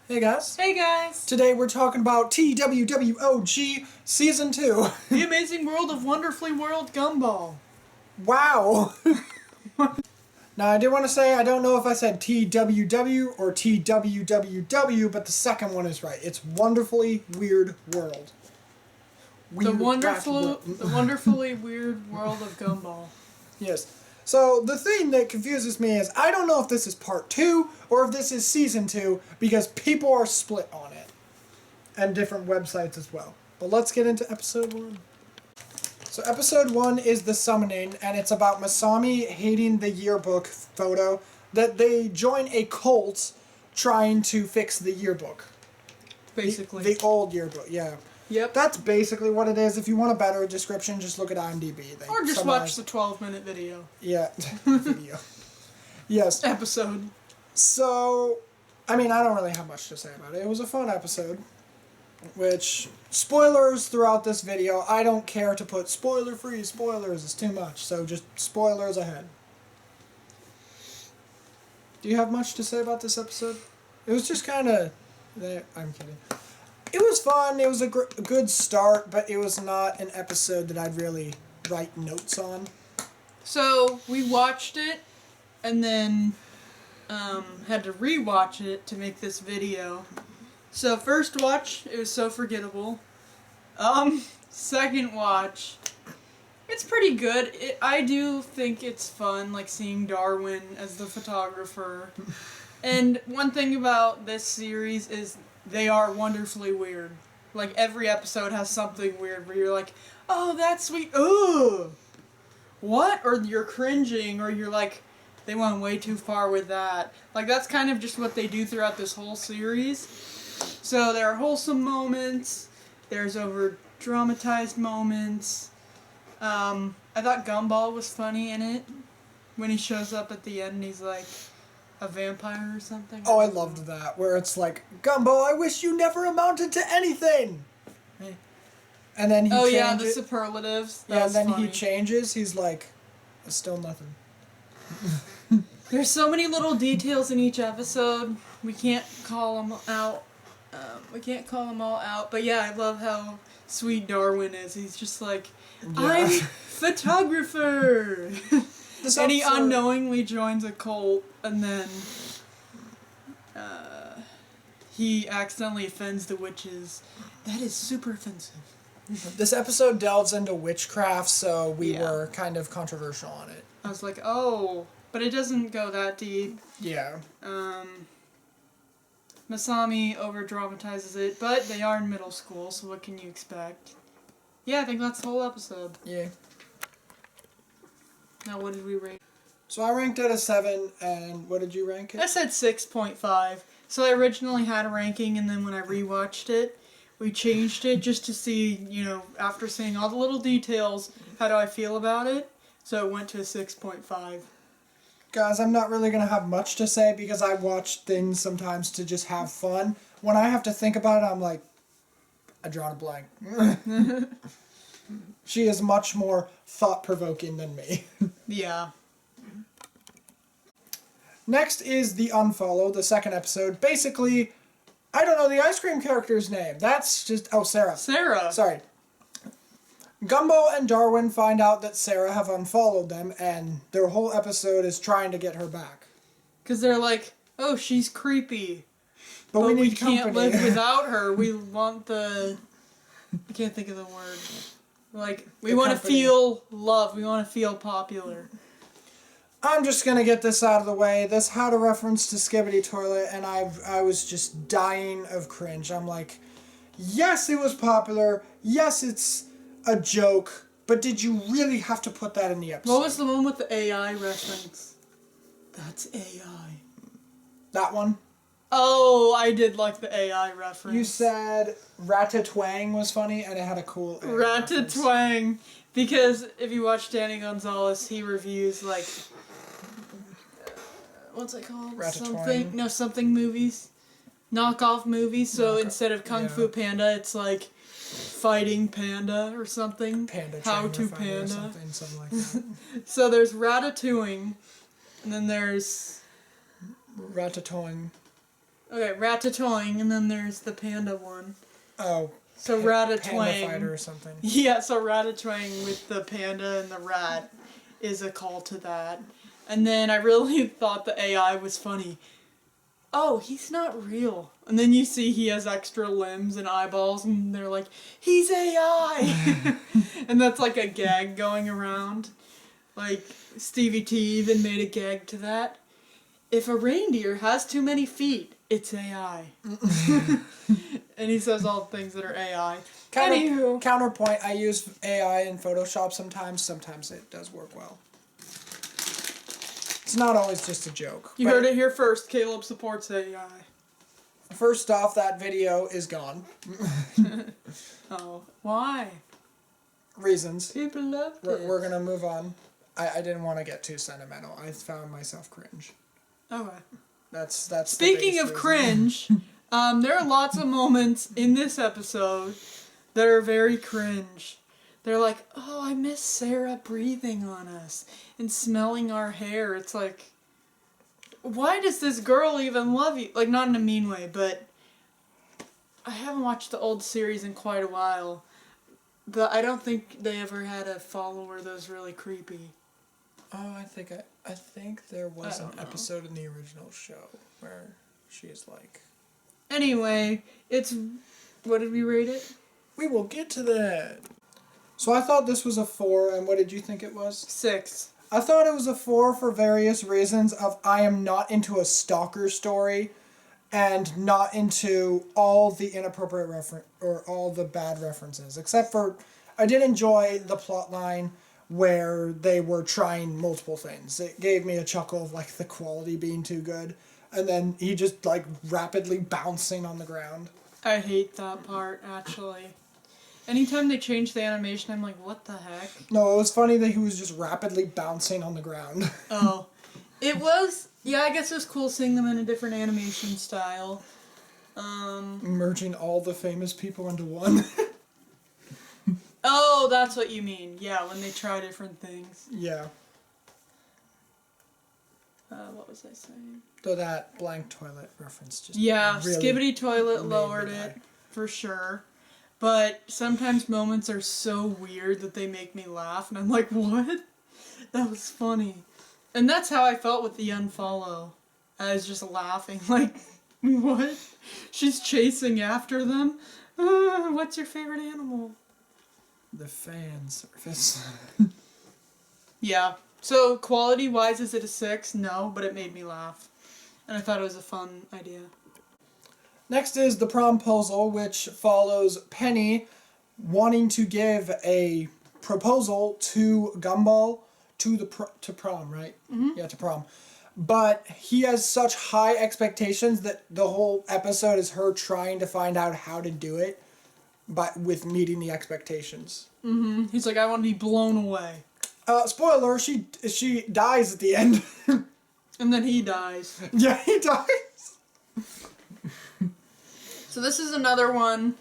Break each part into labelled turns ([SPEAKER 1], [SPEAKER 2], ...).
[SPEAKER 1] Hey guys.
[SPEAKER 2] Hey guys!
[SPEAKER 1] Today we're talking about TWWOG Season 2.
[SPEAKER 2] The Amazing World of Wonderfully World Gumball.
[SPEAKER 1] Wow! Now I did want to say, I don't know if I said TWW or TWWW, but the second one is right. It's Wonderfully Weird World.
[SPEAKER 2] The wonderfully weird world of Gumball.
[SPEAKER 1] Yes. So the thing that confuses me is I don't know if this is part 2 or if this is season 2 because people are split on it. And different websites as well. But let's get into episode 1. So episode 1 is the summoning, and it's about Masami hating the yearbook photo that they join a cult trying to fix the yearbook.
[SPEAKER 2] Basically.
[SPEAKER 1] The old yearbook, yeah.
[SPEAKER 2] Yep.
[SPEAKER 1] That's basically what it is. If you want a better description, just look at IMDb.
[SPEAKER 2] Or just watch the 12-minute video.
[SPEAKER 1] Yeah, video. Yes.
[SPEAKER 2] Episode.
[SPEAKER 1] So, I mean, I don't really have much to say about it. It was a fun episode. Which, spoilers throughout this video. I don't care to put spoiler-free spoilers. It's too much. So just spoilers ahead. Do you have much to say about this episode? It was just kind of... I'm kidding. It was fun. It was a good start, but it was not an episode that I'd really write notes on.
[SPEAKER 2] So, we watched it, and then had to rewatch it to make this video. So, first watch, it was so forgettable. Second watch, it's pretty good. I do think it's fun, like, seeing Darwin as the photographer. And one thing about this series is they are wonderfully weird. Like, every episode has something weird where you're like, oh, that's sweet. Ugh! What? Or you're cringing, or you're like, they went way too far with that. Like, that's kind of just what they do throughout this whole series. So there are wholesome moments, there's over-dramatized moments. I thought Gumball was funny in it. When he shows up at the end and he's like a vampire or something.
[SPEAKER 1] Oh, I loved that, where it's like, Gumball, I wish you never amounted to anything!
[SPEAKER 2] Hey.
[SPEAKER 1] And then he changes.
[SPEAKER 2] yeah, the superlatives.
[SPEAKER 1] Yeah, and then
[SPEAKER 2] funny.
[SPEAKER 1] he changes, he's like, it's still nothing.
[SPEAKER 2] There's so many little details in each episode. We can't call them out. We can't call them all out. But yeah, I love how sweet Darwin is. He's just like, I'm photographer! And he unknowingly joins a cult, and then he accidentally offends the witches. That is super offensive.
[SPEAKER 1] This episode delves into witchcraft, so we were kind of controversial on it.
[SPEAKER 2] I was like, oh, but it doesn't go that deep.
[SPEAKER 1] Yeah.
[SPEAKER 2] Masami over-dramatizes it, but they are in middle school, so what can you expect? Yeah, I think that's the whole episode.
[SPEAKER 1] Yeah.
[SPEAKER 2] Now, what did we rate?
[SPEAKER 1] So I ranked it a 7, and what did you rank it?
[SPEAKER 2] I said 6.5. So I originally had a ranking, and then when I rewatched it, we changed it just to see, you know, after seeing all the little details, how do I feel about it? So it went to a 6.5.
[SPEAKER 1] Guys, I'm not really going to have much to say because I watch things sometimes to just have fun. When I have to think about it, I'm like, I draw a blank. She is much more thought-provoking than me.
[SPEAKER 2] Yeah.
[SPEAKER 1] Next is the Unfollow, the second episode. Basically, I don't know the ice cream character's name. That's just... Oh, Sarah.
[SPEAKER 2] Sarah.
[SPEAKER 1] Sorry. Gumball and Darwin find out that Sarah have unfollowed them, and their whole episode is trying to get her back.
[SPEAKER 2] Because they're like, oh, she's creepy.
[SPEAKER 1] But we need company.
[SPEAKER 2] Can't live without her. We want the... I can't think of the word. Like, we want to feel loved. We want to feel popular.
[SPEAKER 1] I'm just going to get this out of the way. This had a reference to Skibbity Toilet, and I was just dying of cringe. I'm like, yes, it was popular. Yes, it's a joke. But did you really have to put that in the episode?
[SPEAKER 2] What was the one with the AI reference? That's AI.
[SPEAKER 1] That one?
[SPEAKER 2] Oh, I did like the AI reference.
[SPEAKER 1] You said Ratatwang was funny, and it had a cool AI
[SPEAKER 2] Ratatwang. Because if you watch Danny Gonzalez, he reviews, like, what's it called?
[SPEAKER 1] Ratatouille.
[SPEAKER 2] Something movies. Knockoff movies. So instead of Kung Fu Panda, it's like Fighting Panda or something. How to Panda.
[SPEAKER 1] Something like that.
[SPEAKER 2] So there's Ratatouille, and then there's
[SPEAKER 1] Ratatouille.
[SPEAKER 2] Okay, Ratatouille, and then there's the panda one.
[SPEAKER 1] Oh.
[SPEAKER 2] So
[SPEAKER 1] Panda
[SPEAKER 2] Ratatouille.
[SPEAKER 1] fighter or something.
[SPEAKER 2] Yeah, so Ratatouille with the panda and the rat is a call to that. And then I really thought the AI was funny. Oh, he's not real. And then you see he has extra limbs and eyeballs, and they're like, he's AI! And that's like a gag going around. Like, Stevie T even made a gag to that. If a reindeer has too many feet, it's AI. And he says all the things that are AI. Anywho.
[SPEAKER 1] Counterpoint, I use AI in Photoshop sometimes. Sometimes it does work well. It's not always just a joke.
[SPEAKER 2] You heard it here first. Caleb supports AI.
[SPEAKER 1] First off, that video is gone.
[SPEAKER 2] Oh, why?
[SPEAKER 1] Reasons.
[SPEAKER 2] People love it.
[SPEAKER 1] We're gonna move on. I didn't want to get too sentimental. I found myself cringe.
[SPEAKER 2] Okay.
[SPEAKER 1] That's.
[SPEAKER 2] Speaking of cringe, there are lots of moments in this episode that are very cringe. They're like, oh, I miss Sarah breathing on us and smelling our hair. It's like, why does this girl even love you? Like, not in a mean way, but I haven't watched the old series in quite a while. But I don't think they ever had a follower that was really creepy.
[SPEAKER 1] Oh, I think there was an episode in the original show where she is like...
[SPEAKER 2] Anyway, it's... What did we rate it?
[SPEAKER 1] We will get to that. So I thought this was a 4, and what did you think it was?
[SPEAKER 2] 6.
[SPEAKER 1] I thought it was a 4 for various reasons of I am not into a stalker story and not into all the inappropriate reference or all the bad references, except for I did enjoy the plot line where they were trying multiple things. It gave me a chuckle of like the quality being too good, and then he just like rapidly bouncing on the ground.
[SPEAKER 2] I hate that part, actually. Anytime they change the animation, I'm like, what the heck?
[SPEAKER 1] No, it was funny that he was just rapidly bouncing on the ground.
[SPEAKER 2] Oh. It was... Yeah, I guess it was cool seeing them in a different animation style.
[SPEAKER 1] Merging all the famous people into one.
[SPEAKER 2] Oh, that's what you mean. Yeah, when they try different things.
[SPEAKER 1] Yeah.
[SPEAKER 2] What was I saying?
[SPEAKER 1] Though that blank toilet reference just
[SPEAKER 2] Yeah,
[SPEAKER 1] really
[SPEAKER 2] Skibbity Toilet
[SPEAKER 1] made
[SPEAKER 2] lowered
[SPEAKER 1] me
[SPEAKER 2] it,
[SPEAKER 1] die.
[SPEAKER 2] for sure. But sometimes moments are so weird that they make me laugh, and I'm like, what? That was funny. And that's how I felt with the Unfollow. I was just laughing, like, what? She's chasing after them? What's your favorite animal?
[SPEAKER 1] The fan service.
[SPEAKER 2] Yeah. So, quality-wise, is it a 6? No, but it made me laugh. And I thought it was a fun idea.
[SPEAKER 1] Next is the Promposal, which follows Penny wanting to give a proposal to Gumball to prom, right? Mm-hmm. Yeah, to prom. But he has such high expectations that the whole episode is her trying to find out how to do it, but with meeting the expectations.
[SPEAKER 2] Mm-hmm. He's like, I want to be blown away.
[SPEAKER 1] Spoiler, she dies at the end.
[SPEAKER 2] And then he dies.
[SPEAKER 1] Yeah, he dies.
[SPEAKER 2] So this is another one.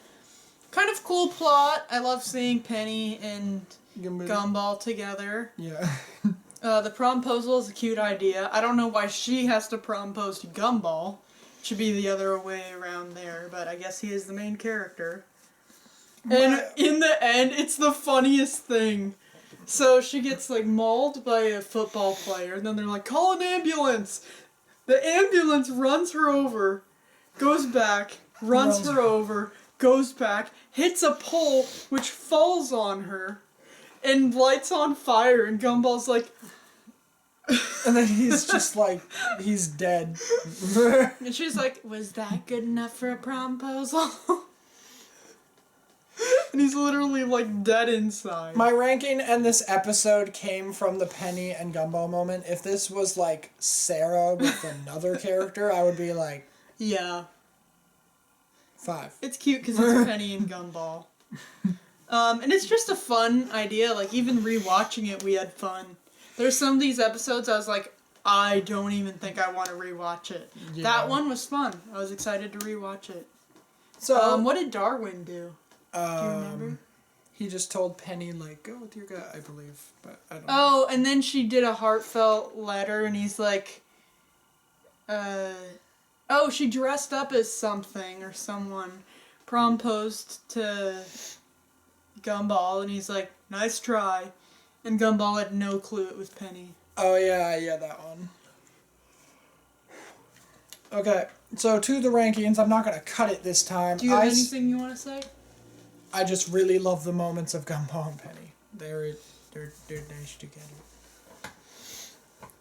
[SPEAKER 2] Kind of cool plot. I love seeing Penny and Gumball together.
[SPEAKER 1] Yeah.
[SPEAKER 2] The promposal is a cute idea. I don't know why she has to prompose to Gumball. Should be the other way around there, but I guess he is the main character. And in the end, it's the funniest thing. So she gets like mauled by a football player, and then they're like, call an ambulance! The ambulance runs her over, goes back, runs her over, goes back, hits a pole, which falls on her, and lights on fire, and Gumball's like...
[SPEAKER 1] And then he's just like, he's dead.
[SPEAKER 2] And she's like, was that good enough for a promposal? And he's literally like dead inside.
[SPEAKER 1] My ranking in this episode came from the Penny and Gumball moment. If this was like Sarah with another character, I would be like...
[SPEAKER 2] Yeah.
[SPEAKER 1] 5.
[SPEAKER 2] It's cute because it's Penny and Gumball. And it's just a fun idea. Like, even rewatching it, we had fun. There's some of these episodes I was like, I don't even think I want to rewatch it. Yeah. That one was fun. I was excited to rewatch it. So, what did Darwin do? Do you remember?
[SPEAKER 1] He just told Penny, like, go with your gut, I believe. But I don't know.
[SPEAKER 2] Oh, and then she did a heartfelt letter, and he's like, Oh, she dressed up as something or someone. Promposed to Gumball, and he's like, nice try. And Gumball had no clue it was Penny.
[SPEAKER 1] Oh, yeah, that one. Okay, so to the rankings. I'm not going to cut it this time.
[SPEAKER 2] Do you have anything you want to say?
[SPEAKER 1] I just really love the moments of Gumball and Penny. They're nice together.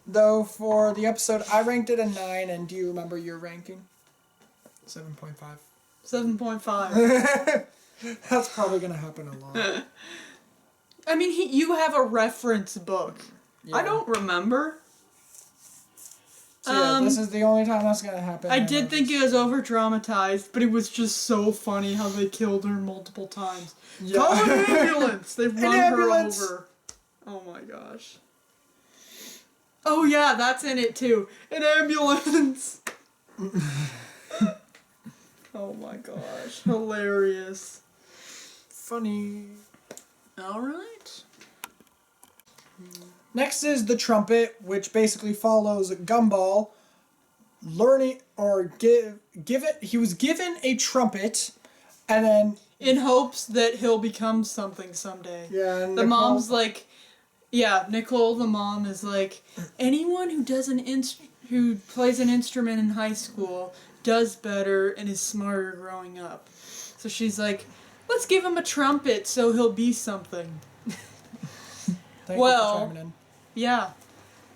[SPEAKER 1] Though for the episode, I ranked it a 9, and do you remember your ranking? 7.5.
[SPEAKER 2] 7.5.
[SPEAKER 1] That's probably going to happen a lot.
[SPEAKER 2] I mean, you have a reference book. Yeah. I don't remember.
[SPEAKER 1] So yeah, this is the only time that's going to happen.
[SPEAKER 2] I did think it was over-dramatized, but it was just so funny how they killed her multiple times. Yeah. Call an ambulance! They run her over. Oh my gosh. Oh yeah, that's in it too. An ambulance! Oh my gosh. Hilarious.
[SPEAKER 1] Funny.
[SPEAKER 2] Alright.
[SPEAKER 1] Next is the Trumpet, which basically follows Gumball learning or he was given a trumpet, and then
[SPEAKER 2] in hopes that he'll become something someday.
[SPEAKER 1] Yeah, and
[SPEAKER 2] the mom's like, yeah, Nicole, the mom, is like, anyone who does who plays an instrument in high school does better and is smarter growing up. So she's like, let's give him a trumpet so he'll be something.
[SPEAKER 1] Thank you for chiming in.
[SPEAKER 2] Yeah.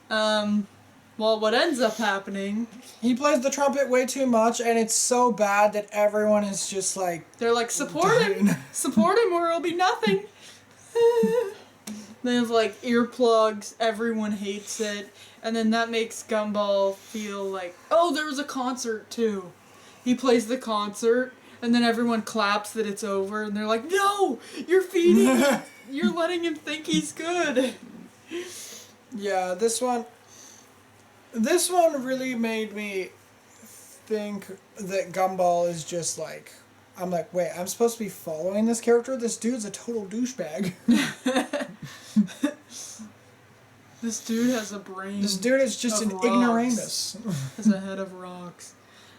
[SPEAKER 2] Well, what ends up happening...
[SPEAKER 1] He plays the trumpet way too much, and it's so bad that everyone is just like...
[SPEAKER 2] They're like, support him! Support him or it'll be nothing! They have, like, earplugs, everyone hates it, and then that makes Gumball feel like, oh, there was a concert, too. He plays the concert, and then everyone claps that it's over, and they're like, no! You're feeding him! You're letting him think he's good!
[SPEAKER 1] Yeah, this one really made me think that Gumball is just like, I'm like, wait, I'm supposed to be following this character? This dude's a total douchebag.
[SPEAKER 2] This dude has a brain.
[SPEAKER 1] This dude is just an ignoramus.
[SPEAKER 2] Has a head of rocks.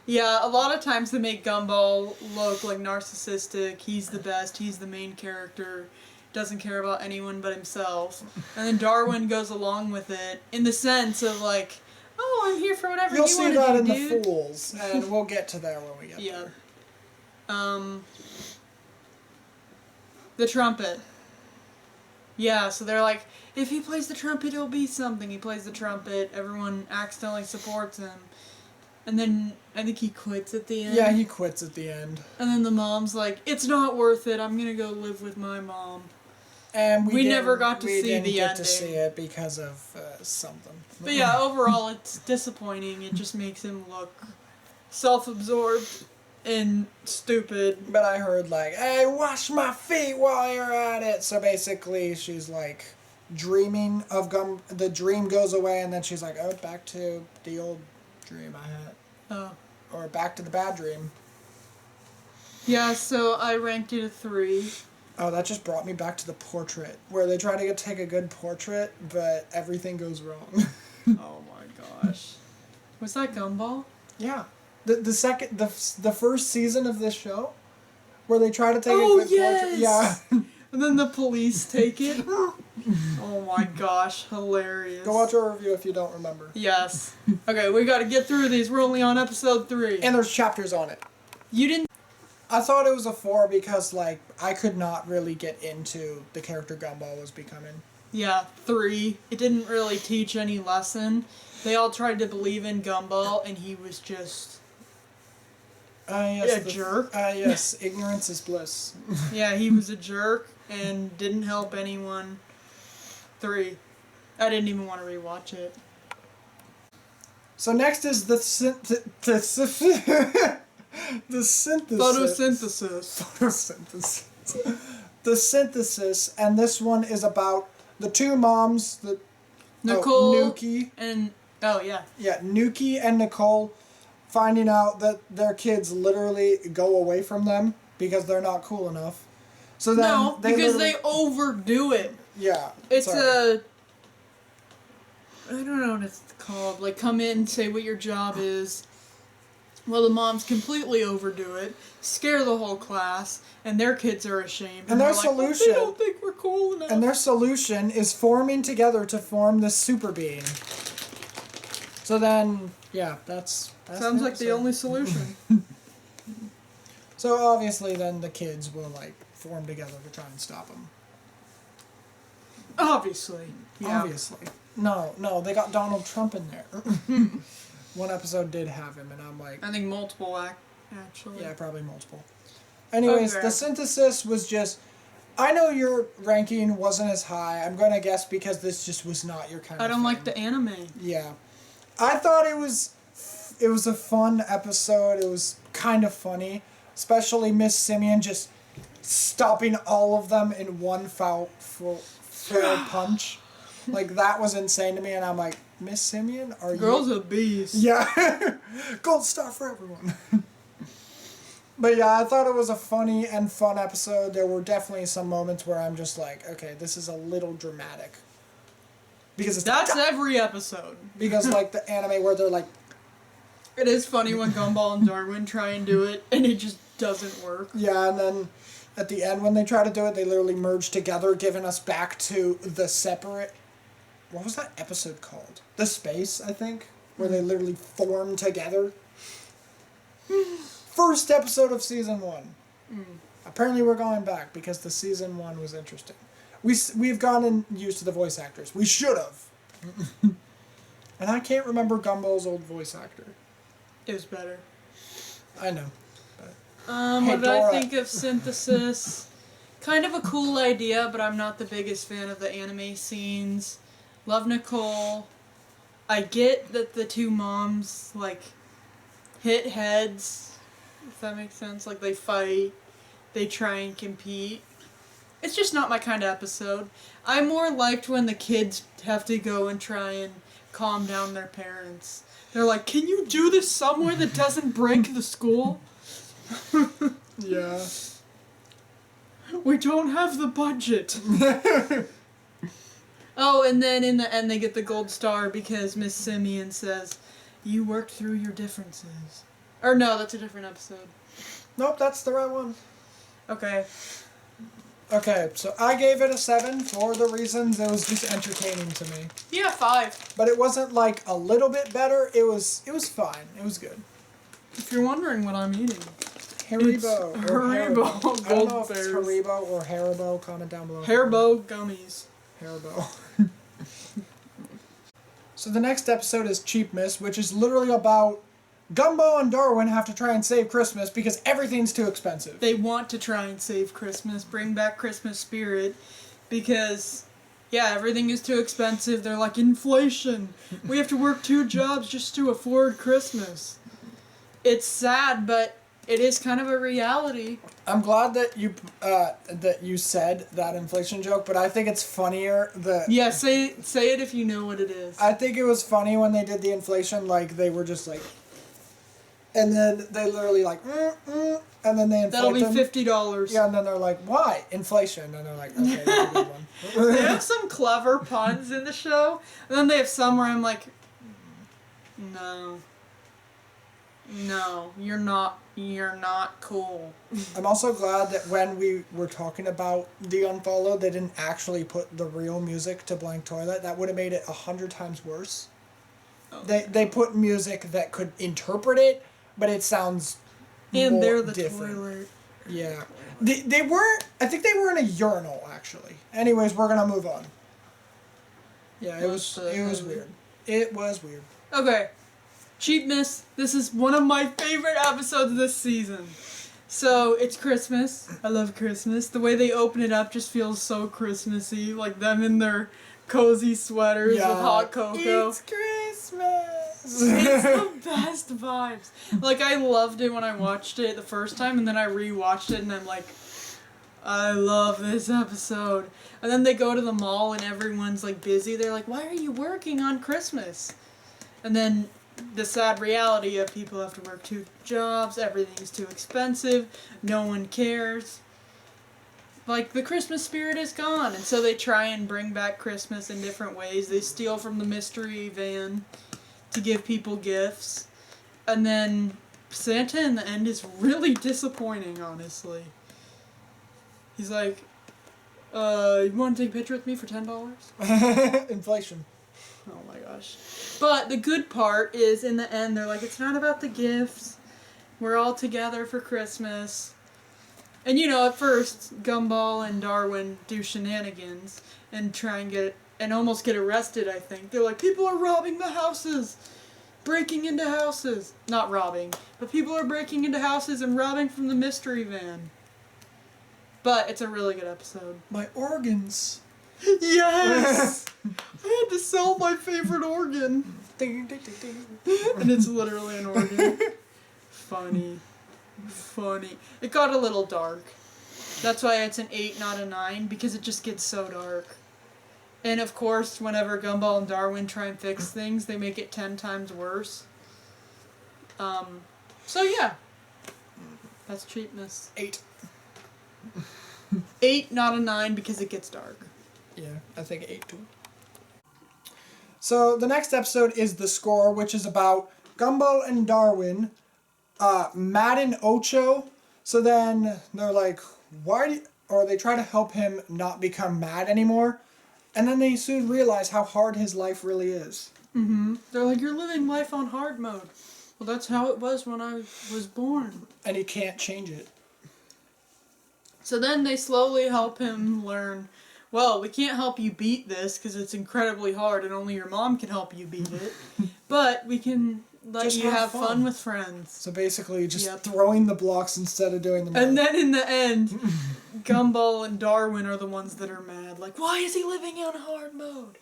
[SPEAKER 2] Yeah, a lot of times they make Gumball look like narcissistic. He's the best. He's the main character. Doesn't care about anyone but himself. And then Darwin goes along with it in the sense of like, oh, I'm here for whatever you want to do, dude.
[SPEAKER 1] You'll see that in the Fools, and we'll get to that when we get there. The trumpet. Yeah, so they're like, if he plays the trumpet, he'll be something. He plays the trumpet, everyone accidentally supports him. And then I think he quits at the end. Yeah, he quits at the end. And then the mom's like, it's not worth it. I'm going to go live with my mom. And we never got to see the ending. We didn't get to see it because of something. But yeah, overall, it's disappointing. It just makes him look self-absorbed and stupid. But I heard like, hey, wash my feet while you're at it. So basically, she's like dreaming of the dream goes away, and then she's like, oh, back to the old dream I had. Oh. Or back to the bad dream. Yeah, so I ranked it a 3. Oh, that just brought me back to the portrait, where they try to take a good portrait, but everything goes wrong. Oh my gosh. Was that Gumball? Yeah. The first season of this show, where they try to take a good portrait. Yeah. And then the police take it. Oh my gosh, hilarious. Go watch our review if you don't remember. Yes. Okay, we gotta get through these. We're only on episode 3. And there's chapters on it. You didn't... I thought it was a 4 because, like, I could not really get into the character Gumball was becoming. Yeah, 3. It didn't really teach any lesson. They all tried to believe in Gumball, and he was just... yes, a jerk. Yes, ignorance is bliss. Yeah, he was a jerk and didn't help anyone. 3. I didn't even want to rewatch it. So next is the the synthesis. Photosynthesis. The synthesis, and this one is about the two moms, Nicole, Nuki, and Nuki and Nicole, finding out that their kids literally go away from them because they're not cool enough. So then because they overdo it. Yeah, it's I don't know what it's called. Like, come in, say what your job is.
[SPEAKER 2] Well, the moms completely overdo it, scare the whole class, and their kids are ashamed.
[SPEAKER 1] And their
[SPEAKER 2] they're
[SPEAKER 1] solution...
[SPEAKER 2] Like, they don't think we're cool enough.
[SPEAKER 1] And their solution is forming together to form this super being. So then, yeah, that's
[SPEAKER 2] sounds like the only solution.
[SPEAKER 1] So obviously then the kids will, like, form together to try and stop them.
[SPEAKER 2] Obviously. Yeah.
[SPEAKER 1] Obviously. No, they got Donald Trump in there. One episode did have him, and I'm like...
[SPEAKER 2] I think multiple, actually.
[SPEAKER 1] Yeah, probably multiple. Anyways,
[SPEAKER 2] Okay.
[SPEAKER 1] the synthesis was just... I know your ranking wasn't as high. I'm going to guess because this just was not your kind of
[SPEAKER 2] I don't
[SPEAKER 1] thing.
[SPEAKER 2] like the anime.
[SPEAKER 1] Yeah. I thought it was a fun episode. It was kind of funny. Especially Miss Simeon just stopping all of them in one foul punch. Like, that was insane to me, and I'm like, Miss Simeon, are you...
[SPEAKER 2] Girl's a beast.
[SPEAKER 1] Yeah. Gold star for everyone. But yeah, I thought it was a funny and fun episode. There were definitely some moments where I'm just like, okay, this is a little dramatic. Because it's
[SPEAKER 2] That's every episode.
[SPEAKER 1] Because, like, the anime where they're like...
[SPEAKER 2] It is funny when Gumball and Darwin try and do it, and it just doesn't work.
[SPEAKER 1] Yeah, and then at the end when they try to do it, they literally merge together, giving us back to the separate... What was that episode called? The Space, I think? Where they literally form together. First episode of Season 1. Apparently we're going back because the Season 1 was interesting. We've gotten used to the voice actors. We should have. And I can't remember Gumball's old voice actor.
[SPEAKER 2] It was better.
[SPEAKER 1] I know.
[SPEAKER 2] What did I think of Synthesis? Kind of a cool idea, but I'm not the biggest fan of the anime scenes. Love Nicole. I get that the two moms, like, hit heads, if that makes sense. Like, they fight, they try and compete. It's just not my kind of episode. I more liked when the kids have to go and try and calm down their parents. They're like, can you do this somewhere that doesn't break the school?
[SPEAKER 1] Yeah.
[SPEAKER 2] We don't have the budget. Oh, and then in the end they get the gold star because Miss Simeon says, you worked through your differences. Or no, that's a different episode.
[SPEAKER 1] Nope, that's the right one.
[SPEAKER 2] Okay.
[SPEAKER 1] Okay, so I gave it a 7 for the reasons it was just entertaining to me.
[SPEAKER 2] Yeah, 5.
[SPEAKER 1] But it wasn't like a little bit better. It was fine. It was good.
[SPEAKER 2] If you're wondering what I'm eating.
[SPEAKER 1] Haribo.
[SPEAKER 2] It's
[SPEAKER 1] Or
[SPEAKER 2] Haribo.
[SPEAKER 1] Haribo. I don't know if
[SPEAKER 2] Gold
[SPEAKER 1] it's
[SPEAKER 2] bears.
[SPEAKER 1] Haribo or Haribo. Comment down below.
[SPEAKER 2] Haribo gummies.
[SPEAKER 1] Haribo. So the next episode is Cheapmas, which is literally about Gumball and Darwin have to try and save Christmas because everything's too expensive.
[SPEAKER 2] They want to try and save Christmas, bring back Christmas spirit, because, yeah, everything is too expensive. They're like, inflation. We have to work 2 jobs just to afford Christmas. It's sad, but it is kind of a reality.
[SPEAKER 1] I'm glad that you said that inflation joke, but I think it's funnier that...
[SPEAKER 2] Yeah, say it if you know what it is.
[SPEAKER 1] I think it was funny when they did the inflation, like, they were just like... And then they literally like, and then they inflate
[SPEAKER 2] That'll be
[SPEAKER 1] them.
[SPEAKER 2] $50.
[SPEAKER 1] Yeah, and then they're like, why? Inflation. And they're like, okay, that's a good one.
[SPEAKER 2] They have some clever puns in the show, and then they have some where I'm like, no, you're not cool.
[SPEAKER 1] I'm also glad that when we were talking about the Unfollow, they didn't actually put the real music to Blank Toilet. That would have made it 100 times worse.
[SPEAKER 2] Oh,
[SPEAKER 1] They put music that could interpret it, but it sounds
[SPEAKER 2] and
[SPEAKER 1] more
[SPEAKER 2] they're the
[SPEAKER 1] different.
[SPEAKER 2] toilet.
[SPEAKER 1] Yeah. They weren't... I think they were in a urinal, actually. Anyways, we're gonna move on. Yeah, it was weird. It was weird.
[SPEAKER 2] Okay, Cheapmas. This is one of my favorite episodes this season. So, it's Christmas. I love Christmas. The way they open it up just feels so Christmassy. Like them in their cozy sweaters with hot cocoa.
[SPEAKER 1] It's Christmas!
[SPEAKER 2] It's the best vibes. Like, I loved it when I watched it the first time, and then I rewatched it, and I'm like, I love this episode. And then they go to the mall, and everyone's, like, busy. They're like, why are you working on Christmas? And then the sad reality of people have to work 2 jobs, everything's too expensive, no one cares. Like, the Christmas spirit is gone, and so they try and bring back Christmas in different ways. They steal from the mystery van to give people gifts, and then Santa in the end is really disappointing, honestly. He's like, you want to take a picture with me for $10?
[SPEAKER 1] Inflation.
[SPEAKER 2] Oh my gosh. But the good part is, in the end, they're like, it's not about the gifts. We're all together for Christmas. And at first, Gumball and Darwin do shenanigans and try and almost get arrested, I think. They're like, people are robbing the houses. Breaking into houses. Not robbing, but people are breaking into houses and robbing from the mystery van. But it's a really good episode.
[SPEAKER 1] My organs.
[SPEAKER 2] Yes! I had to sell my favorite organ.
[SPEAKER 1] Ding, ding, ding, ding.
[SPEAKER 2] And it's literally an organ. Funny. It got a little dark. That's why it's an 8, not a 9, because it just gets so dark. And of course, whenever Gumball and Darwin try and fix things, they make it 10 times worse. So yeah. That's Cheapmas.
[SPEAKER 1] 8.
[SPEAKER 2] 8, not a 9, because it gets dark.
[SPEAKER 1] Yeah, I think 8 too. So the next episode is The Score, which is about Gumball and Darwin, Matt and Ocho. So then they're like, or they try to help him not become mad anymore. And then they soon realize how hard his life really is.
[SPEAKER 2] Mm-hmm. They're like, you're living life on hard mode. Well, that's how it was when I was born.
[SPEAKER 1] And he can't change it.
[SPEAKER 2] So then they slowly help him learn, well, we can't help you beat this because it's incredibly hard and only your mom can help you beat it. But we can let
[SPEAKER 1] Just
[SPEAKER 2] you
[SPEAKER 1] have
[SPEAKER 2] have fun with friends.
[SPEAKER 1] So basically just throwing the blocks instead of doing the math.
[SPEAKER 2] And then in the end, Gumball and Darwin are the ones that are mad. Like, why is he living on hard mode?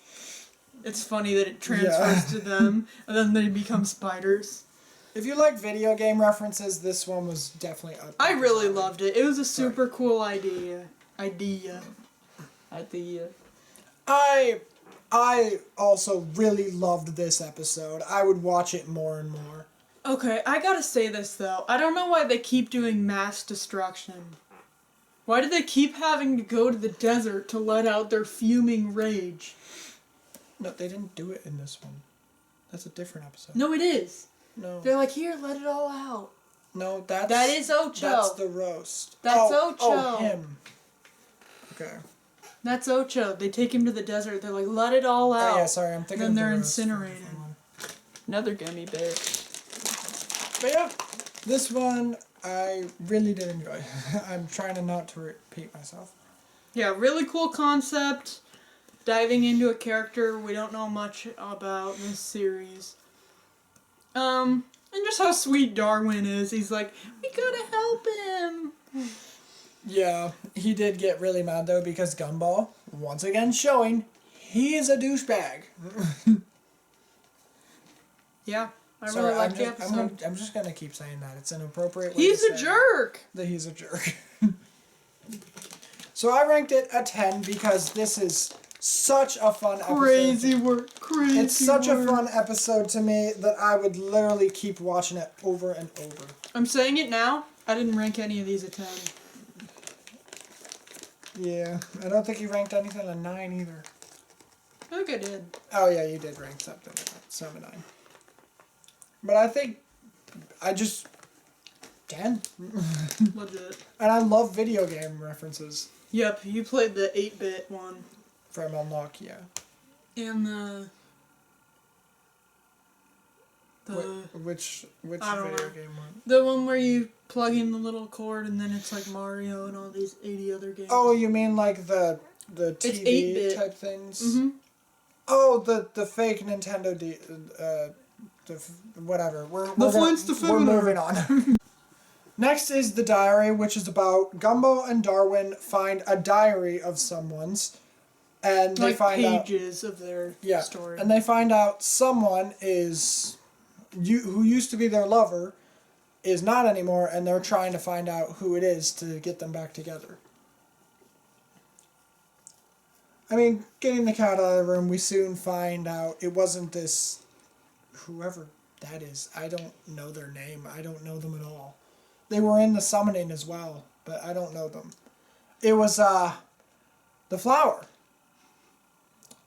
[SPEAKER 2] It's funny that it transfers to them, and then they become spiders.
[SPEAKER 1] If you like video game references, this one was definitely up.
[SPEAKER 2] I really loved it. It was a super cool idea.
[SPEAKER 1] I also really loved this episode. I would watch it more and more.
[SPEAKER 2] Okay, I gotta say this though. I don't know why they keep doing mass destruction. Why do they keep having to go to the desert to let out their fuming rage?
[SPEAKER 1] No, they didn't do it in this one. That's a different episode.
[SPEAKER 2] No, it is.
[SPEAKER 1] No.
[SPEAKER 2] They're like, here, let it all out.
[SPEAKER 1] No,
[SPEAKER 2] That is Ocho.
[SPEAKER 1] That's the roast.
[SPEAKER 2] That's Ocho.
[SPEAKER 1] Oh, him. Okay.
[SPEAKER 2] That's Ocho. They take him to the desert. They're like, let it all out.
[SPEAKER 1] Oh yeah, sorry, I'm thinking.
[SPEAKER 2] Then
[SPEAKER 1] of
[SPEAKER 2] they're
[SPEAKER 1] the roast.
[SPEAKER 2] incinerated. Another gummy bear.
[SPEAKER 1] But yeah, this one I really did enjoy. I'm trying to not to repeat myself.
[SPEAKER 2] Yeah, really cool concept. Diving into a character we don't know much about in this series. And just how sweet Darwin is. He's like, we gotta help him.
[SPEAKER 1] Yeah, he did get really mad though because Gumball, once again showing, he is a douchebag.
[SPEAKER 2] Yeah, I really like the episode.
[SPEAKER 1] I'm just gonna keep saying that. It's an appropriate way
[SPEAKER 2] He's
[SPEAKER 1] to
[SPEAKER 2] a
[SPEAKER 1] say
[SPEAKER 2] jerk!
[SPEAKER 1] that he's a jerk. So I ranked it a 10 because this is such a fun episode.
[SPEAKER 2] Crazy work.
[SPEAKER 1] It's such a fun episode to me that I would literally keep watching it over and over.
[SPEAKER 2] I'm saying it now. I didn't rank any of these a 10.
[SPEAKER 1] Yeah, I don't think you ranked anything a 9 either.
[SPEAKER 2] I think I did.
[SPEAKER 1] Oh yeah, you did rank something a 9. But I think I just 10.
[SPEAKER 2] Legit.
[SPEAKER 1] And I love video game references
[SPEAKER 2] Yep, you played the 8-bit one.
[SPEAKER 1] from Unlock, yeah.
[SPEAKER 2] And the
[SPEAKER 1] Which
[SPEAKER 2] I don't
[SPEAKER 1] video
[SPEAKER 2] know.
[SPEAKER 1] game one?
[SPEAKER 2] The one where you plug in the little cord and then it's like Mario and all these 80 other games.
[SPEAKER 1] Oh, you mean like the
[SPEAKER 2] It's
[SPEAKER 1] TV
[SPEAKER 2] 8-bit.
[SPEAKER 1] type things?
[SPEAKER 2] Mm-hmm.
[SPEAKER 1] Oh, the fake Nintendo whatever. We're moving on. Next is the diary, which is about Gumball and Darwin find a diary of someone's, and they
[SPEAKER 2] like
[SPEAKER 1] find
[SPEAKER 2] pages of their story.
[SPEAKER 1] and they find out someone who used to be their lover is not anymore, and they're trying to find out who it is to get them back together. I mean, getting the cat out of the room, we soon find out it wasn't this whoever that is. I don't know their name. I don't know them at all. They were in the summoning as well, but I don't know them. It was the flower.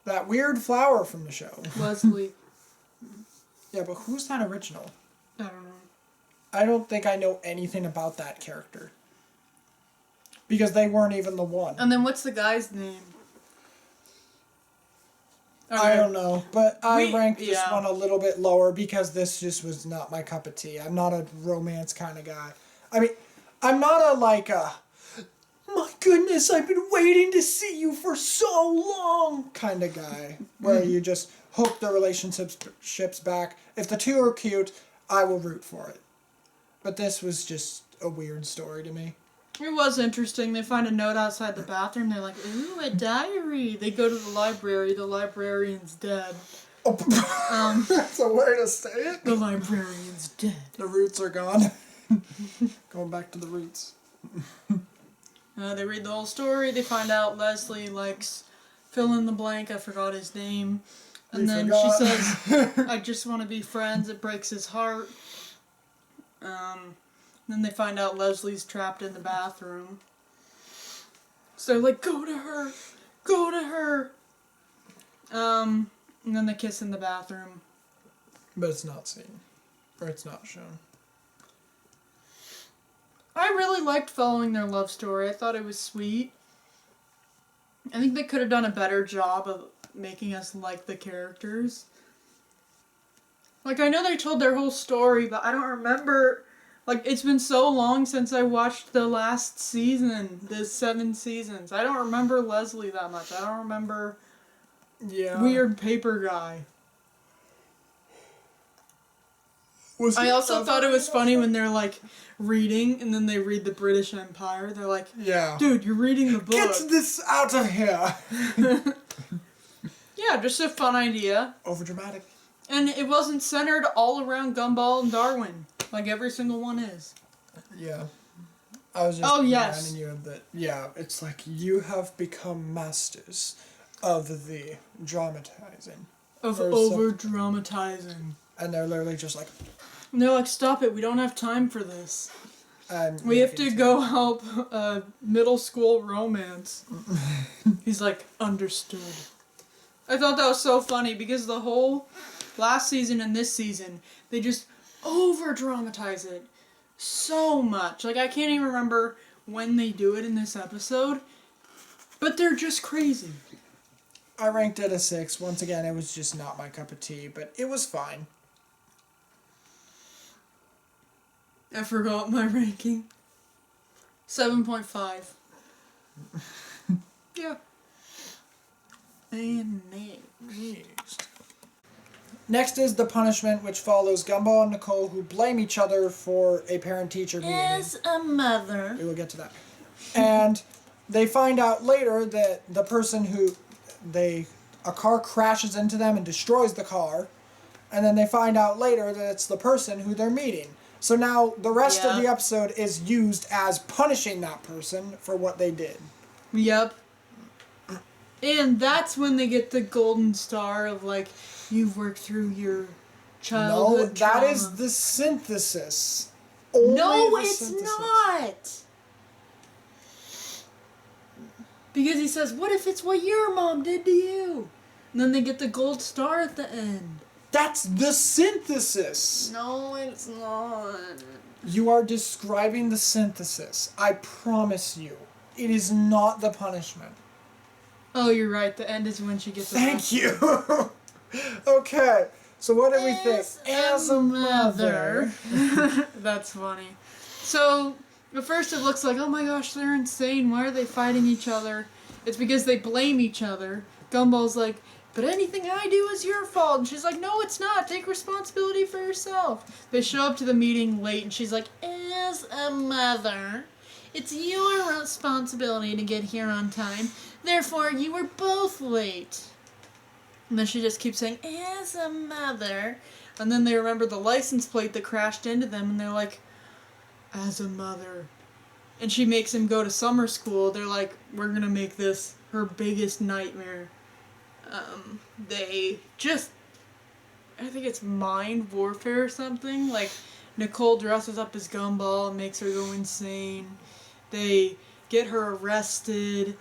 [SPEAKER 1] That weird flower from the show.
[SPEAKER 2] Leslie.
[SPEAKER 1] Yeah, but who's that original?
[SPEAKER 2] I don't know.
[SPEAKER 1] I don't think I know anything about that character. Because they weren't even the one.
[SPEAKER 2] And then what's the guy's name?
[SPEAKER 1] I don't know, but I ranked this
[SPEAKER 2] yeah.
[SPEAKER 1] one a little bit lower because this just was not my cup of tea. I'm not a romance kind of guy. I mean, I'm not a my goodness, I've been waiting to see you for so long kind of guy. Where you just hook the relationships back. If the two are cute, I will root for it. But this was just a weird story to me.
[SPEAKER 2] It was interesting. They find a note outside the bathroom. They're like, ooh, a diary. They go to the library. The librarian's dead.
[SPEAKER 1] Oh, that's a way to say it.
[SPEAKER 2] The librarian's dead.
[SPEAKER 1] The roots are gone. Going back to the roots.
[SPEAKER 2] They read the whole story. They find out Leslie likes fill in the blank. I forgot his name. And then she says, I just want to be friends. It breaks his heart. Then they find out Leslie's trapped in the bathroom. So they're like, go to her! Go to her! And then they kiss in the bathroom.
[SPEAKER 1] But it's not seen. Or it's not shown.
[SPEAKER 2] I really liked following their love story. I thought it was sweet. I think they could have done a better job of making us like the characters. Like, I know they told their whole story, but I don't remember... Like, it's been so long since I watched the last season, the 7 seasons. I don't remember Leslie that much. I don't remember Weird Paper Guy. I also thought it was funny when they're, like, reading, and then they read the British Empire. They're like, dude, you're reading the book.
[SPEAKER 1] Get this out of here!
[SPEAKER 2] Yeah, just a fun idea.
[SPEAKER 1] Overdramatic.
[SPEAKER 2] And it wasn't centered all around Gumball and Darwin. Like every single one is.
[SPEAKER 1] Yeah. I was just reminding you that, it's like you have become masters of the dramatizing.
[SPEAKER 2] Of over-dramatizing.
[SPEAKER 1] And they're literally just like...
[SPEAKER 2] And they're like, stop it, we don't have time for this. We have to go help a middle school romance. He's like, understood. I thought that was so funny because the whole last season and this season, they just... over-dramatize it so much. Like, I can't even remember when they do it in this episode, but they're just crazy.
[SPEAKER 1] I ranked it a 6. Once again, it was just not my cup of tea, but it was fine.
[SPEAKER 2] I forgot my ranking. 7.5. Yeah. And next.
[SPEAKER 1] Next is the punishment, which follows Gumball and Nicole, who blame each other for a parent-teacher meeting.
[SPEAKER 2] As a mother.
[SPEAKER 1] We will get to that. And they find out later that the person who a car crashes into them and destroys the car, and then they find out later that it's the person who they're meeting. So now the rest of the episode is used as punishing that person for what they did.
[SPEAKER 2] Yep. And that's when they get the golden star of, like, you've worked through your childhood trauma.
[SPEAKER 1] That is the synthesis.
[SPEAKER 2] It's not! Because he says, what if it's what your mom did to you? And then they get the gold star at the end.
[SPEAKER 1] That's the synthesis!
[SPEAKER 2] No, it's not.
[SPEAKER 1] You are describing the synthesis. I promise you. It is not the punishment.
[SPEAKER 2] Oh, you're right. The end is when she gets
[SPEAKER 1] Thank you! Okay, so what do we think? As a mother.
[SPEAKER 2] That's funny. So, at first it looks like, oh my gosh, they're insane. Why are they fighting each other? It's because they blame each other. Gumball's like, but anything I do is your fault. And she's like, no, it's not. Take responsibility for yourself. They show up to the meeting late, and she's like, as a mother, it's your responsibility to get here on time. Therefore, you were both late. And then she just keeps saying, as a mother. And then they remember the license plate that crashed into them, and they're like, as a mother. And she makes him go to summer school. They're like, we're going to make this her biggest nightmare. They just, I think it's mind warfare or something. Like, Nicole dresses up as Gumball and makes her go insane. They get her arrested.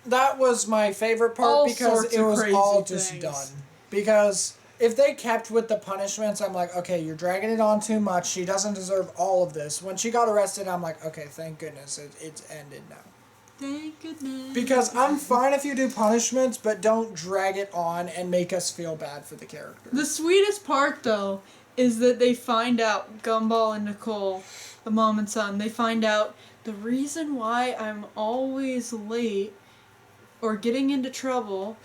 [SPEAKER 1] That was my favorite part because it was all just done. Because if they kept with the punishments, I'm like, okay, you're dragging it on too much. She doesn't deserve all of this. When she got arrested, I'm like, okay, thank goodness it's ended now.
[SPEAKER 2] Thank goodness.
[SPEAKER 1] Because I'm fine if you do punishments, but don't drag it on and make us feel bad for the character.
[SPEAKER 2] The sweetest part, though, is that they find out, Gumball and Nicole, the mom and son, they find out the reason why I'm always late or getting into trouble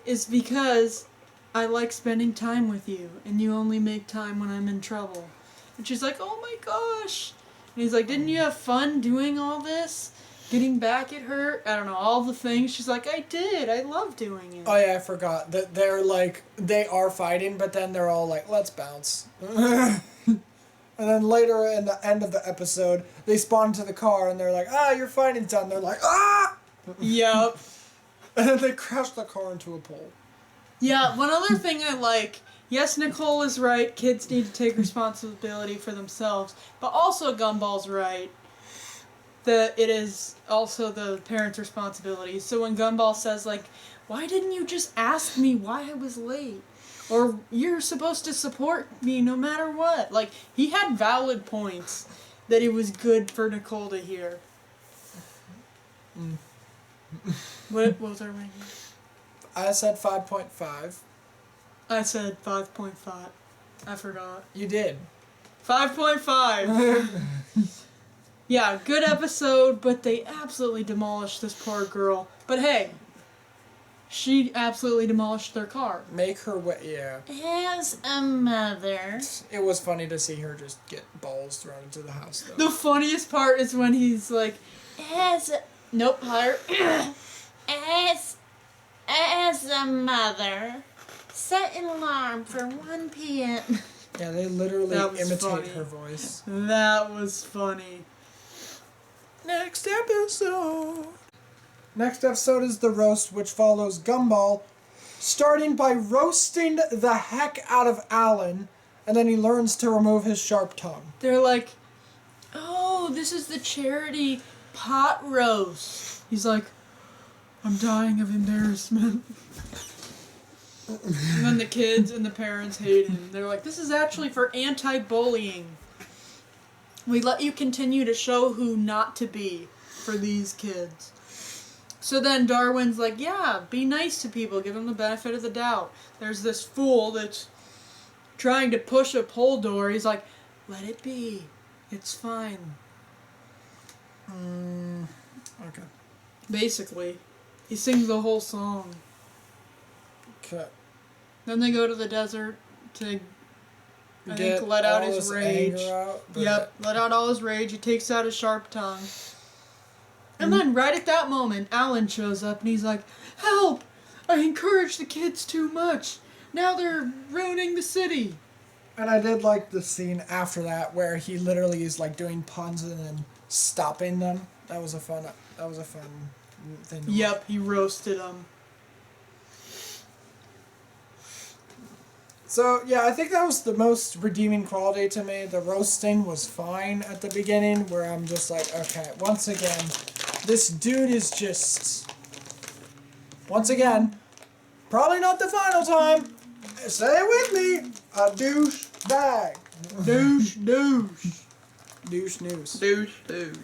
[SPEAKER 2] is because I like spending time with you, and you only make time when I'm in trouble. And she's like, oh my gosh. And he's like, didn't you have fun doing all this? Getting back at her? I don't know, all the things. She's like, I did. I love doing it.
[SPEAKER 1] Oh yeah, I forgot that they're like, they are fighting, but then they're all like, let's bounce. And then later in the end of the episode, they spawn into the car and they're like, your fighting's done. They're like,
[SPEAKER 2] Yep.
[SPEAKER 1] And then they crash the car into a pole.
[SPEAKER 2] Yeah, one other thing I like, yes, Nicole is right, kids need to take responsibility for themselves, but also Gumball's right that it is also the parents' responsibility. So when Gumball says, like, why didn't you just ask me why I was late? Or you're supposed to support me no matter what. Like, he had valid points that it was good for Nicole to hear. What was our ranking?
[SPEAKER 1] I said 5.5.
[SPEAKER 2] I said 5.5. I forgot.
[SPEAKER 1] You did.
[SPEAKER 2] 5.5. Yeah, good episode, but they absolutely demolished this poor girl. But hey, she absolutely demolished their car.
[SPEAKER 1] Make her way, yeah.
[SPEAKER 2] As a mother.
[SPEAKER 1] It was funny to see her just get balls thrown into the house, though.
[SPEAKER 2] The funniest part is when he's like, nope, higher. As a mother, set an alarm for 1 p.m.
[SPEAKER 1] Yeah, they literally imitate
[SPEAKER 2] funny.
[SPEAKER 1] her voice.
[SPEAKER 2] That was funny.
[SPEAKER 1] Next episode. Next episode is the roast, which follows Gumball, starting by roasting the heck out of Alan, and then he learns to remove his sharp tongue.
[SPEAKER 2] They're like, oh, this is the charity pot roast. He's like, I'm dying of embarrassment. And then the kids and the parents hate him. They're like, this is actually for anti-bullying. We let you continue to show who not to be for these kids. So then Darwin's like, yeah, be nice to people, give them the benefit of the doubt. There's this fool that's trying to push a pole door. He's like, let it be. It's fine.
[SPEAKER 1] Okay.
[SPEAKER 2] Basically. He sings the whole song.
[SPEAKER 1] Okay.
[SPEAKER 2] Then they go to the desert to, I think, let out his rage. Yep, let out all his rage. He takes out his sharp tongue. And then, right at that moment, Alan shows up and he's like, help! I encouraged the kids too much. Now they're ruining the city.
[SPEAKER 1] And I did like the scene after that where he literally is like doing puns and then stopping them. That was a fun thing.
[SPEAKER 2] Yep, he roasted them.
[SPEAKER 1] So, yeah, I think that was the most redeeming quality to me. The roasting was fine at the beginning, where I'm just like, okay, once again, this dude is just... Once again, probably not the final time. Say it with me. A douche bag.
[SPEAKER 2] Douche, douche.
[SPEAKER 1] Douche news.
[SPEAKER 2] Douche, douche.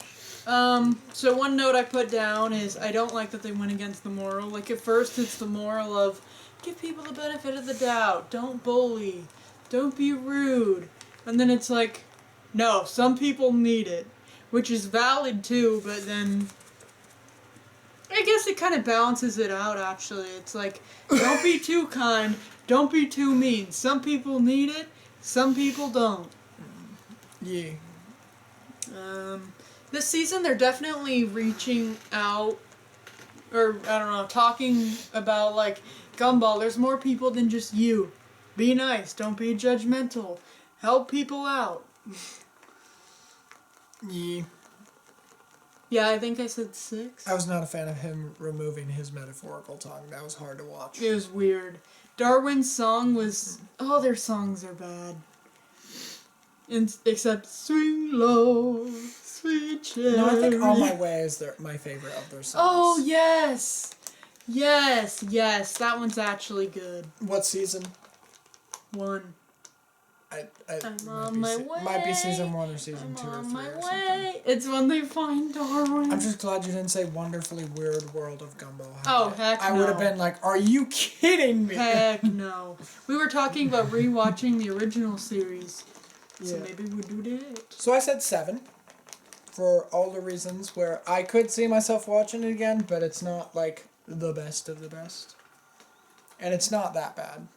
[SPEAKER 2] So one note I put down is I don't like that they went against the moral. Like, at first it's the moral of give people the benefit of the doubt, don't bully, don't be rude. And then it's like, no, some people need it. Which is valid too, but then I guess it kind of balances it out, actually. It's like, don't be too kind, don't be too mean. Some people need it, some people don't.
[SPEAKER 1] Yeah.
[SPEAKER 2] This season, they're definitely reaching out, or, I don't know, talking about, like, Gumball, there's more people than just you. Be nice, don't be judgmental. Help people out.
[SPEAKER 1] Yeah.
[SPEAKER 2] Yeah, I think I said 6.
[SPEAKER 1] I was not a fan of him removing his metaphorical tongue. That was hard to watch.
[SPEAKER 2] It was weird. Darwin's song was... All their songs are bad. Except Swing Low, Sweet Cherry.
[SPEAKER 1] No, I think All My Way is my favorite of their songs.
[SPEAKER 2] Oh, yes! Yes, yes, that one's actually good.
[SPEAKER 1] What season?
[SPEAKER 2] 1. I'm on my way.
[SPEAKER 1] Might be season 1 or season 2 or 3 or something.
[SPEAKER 2] It's when they find Darwin.
[SPEAKER 1] I'm just glad you didn't say Wonderfully Weird World of Gumball.
[SPEAKER 2] Oh, heck no.
[SPEAKER 1] I would have been like, are you kidding me?
[SPEAKER 2] Heck no. We were talking about rewatching the original series. So maybe we'll do that.
[SPEAKER 1] So I said 7. For all the reasons where I could see myself watching it again, but it's not like the best of the best. And it's not that bad.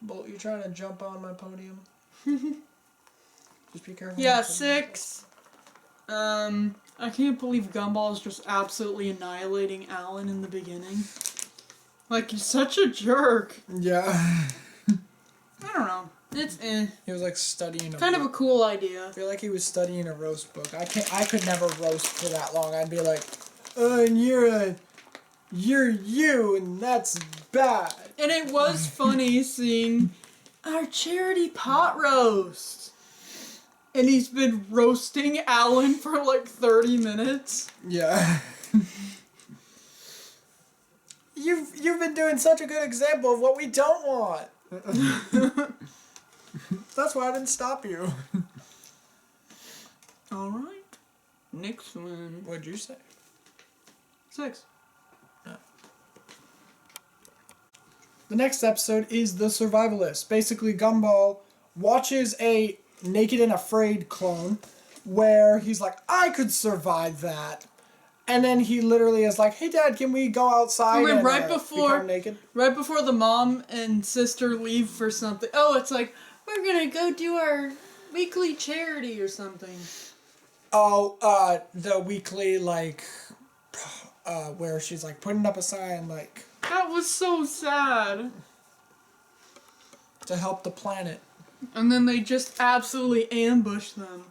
[SPEAKER 1] Bolt, you trying to jump on my podium? Just be careful.
[SPEAKER 2] Yeah, 6. I can't believe Gumball is just absolutely annihilating Alan in the beginning. Like, he's such a jerk.
[SPEAKER 1] Yeah.
[SPEAKER 2] I don't know. It's
[SPEAKER 1] He was like studying a
[SPEAKER 2] kind
[SPEAKER 1] book.
[SPEAKER 2] of a cool idea.
[SPEAKER 1] I feel like he was studying a roast book. I could never roast for that long. I'd be like, and you're you, and that's bad.
[SPEAKER 2] And it was funny seeing our charity pot roast. And he's been roasting Alan for like 30 minutes.
[SPEAKER 1] Yeah. You've been doing such a good example of what we don't want. That's why I didn't stop you.
[SPEAKER 2] Alright. Next one.
[SPEAKER 1] What'd you say?
[SPEAKER 2] 6.
[SPEAKER 1] No. The next episode is The Survivalists. Basically, Gumball watches a Naked and Afraid clone where he's like, I could survive that. And then he literally is like, hey, Dad, can we go outside and become naked?
[SPEAKER 2] Right before the mom and sister leave for something. Oh, it's like, we're gonna go do our weekly charity or something.
[SPEAKER 1] Oh, the weekly, like, where she's, like, putting up a sign, like...
[SPEAKER 2] That was so sad.
[SPEAKER 1] To help the planet.
[SPEAKER 2] And then they just absolutely ambushed them.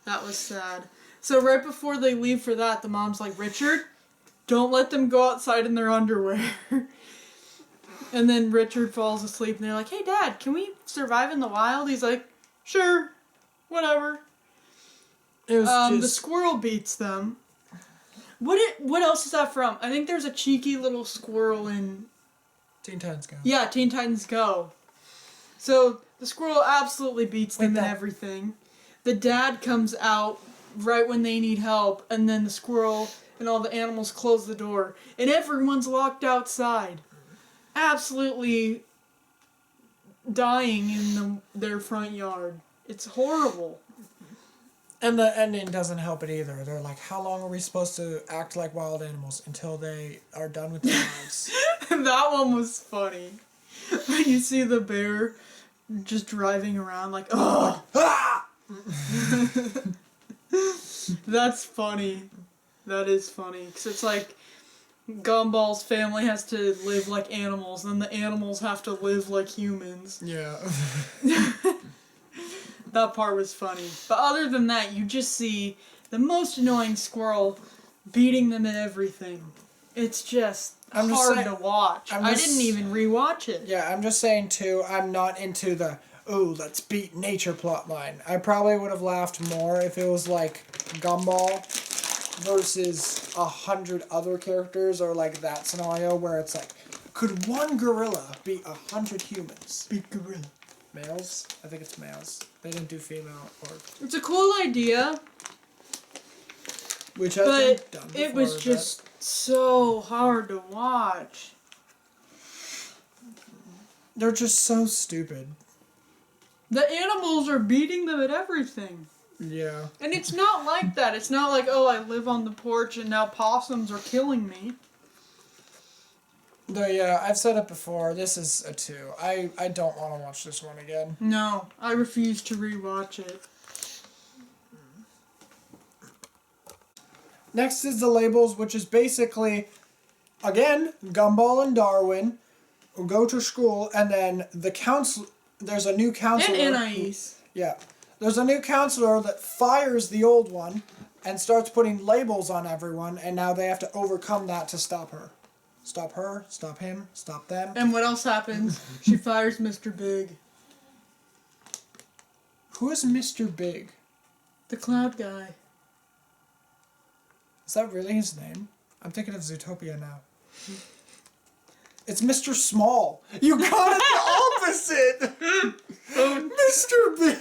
[SPEAKER 2] That was sad. So right before they leave for that, the mom's like, Richard, don't let them go outside in their underwear. And then Richard falls asleep and they're like, hey, Dad, can we survive in the wild? He's like, sure, whatever.
[SPEAKER 1] It was
[SPEAKER 2] The squirrel beats them. What else is that from? I think there's a cheeky little squirrel in...
[SPEAKER 1] Teen Titans Go.
[SPEAKER 2] Yeah, Teen Titans Go. So the squirrel absolutely beats them and everything. The dad comes out right when they need help, and then the squirrel and all the animals close the door, and everyone's locked outside. Absolutely dying in their front yard. It's horrible.
[SPEAKER 1] And the ending doesn't help it either. They're like, how long are we supposed to act like wild animals until they are done with their lives?
[SPEAKER 2] That one was funny. When you see the bear just driving around like, oh!
[SPEAKER 1] Ah!
[SPEAKER 2] That's funny. That is funny. Because it's like Gumball's family has to live like animals, and the animals have to live like humans.
[SPEAKER 1] Yeah.
[SPEAKER 2] That part was funny. But other than that, you just see the most annoying squirrel beating them at everything. It's just hard to watch. I didn't even rewatch it.
[SPEAKER 1] Yeah, I'm just saying, too, I'm not into the, oh, let's beat nature plotline. I probably would have laughed more if it was like Gumball versus 100 other characters, or like that scenario where it's like, could one gorilla beat 100 humans?
[SPEAKER 2] Beat gorilla.
[SPEAKER 1] Males? I think it's males. They didn't do female or...
[SPEAKER 2] It's a cool idea.
[SPEAKER 1] Which has been done before,
[SPEAKER 2] it was just so hard to watch.
[SPEAKER 1] They're just so stupid.
[SPEAKER 2] The animals are beating them at everything.
[SPEAKER 1] Yeah.
[SPEAKER 2] And it's not like that. It's not like, oh, I live on the porch and now possums are killing me.
[SPEAKER 1] Though, yeah, I've said it before, this is a 2. I don't want to watch this one again.
[SPEAKER 2] No, I refuse to rewatch it.
[SPEAKER 1] Next is the labels, which is basically, again, Gumball and Darwin will go to school, and then there's a new counselor.
[SPEAKER 2] And Anais.
[SPEAKER 1] Yeah. There's a new counselor that fires the old one and starts putting labels on everyone, and now they have to overcome that to stop her. Stop her, stop him, stop them.
[SPEAKER 2] And what else happens? She fires Mr. Big.
[SPEAKER 1] Who is Mr. Big?
[SPEAKER 2] The cloud guy.
[SPEAKER 1] Is that really his name? I'm thinking of Zootopia now. It's Mr. Small. You got it the opposite. Mr. Big.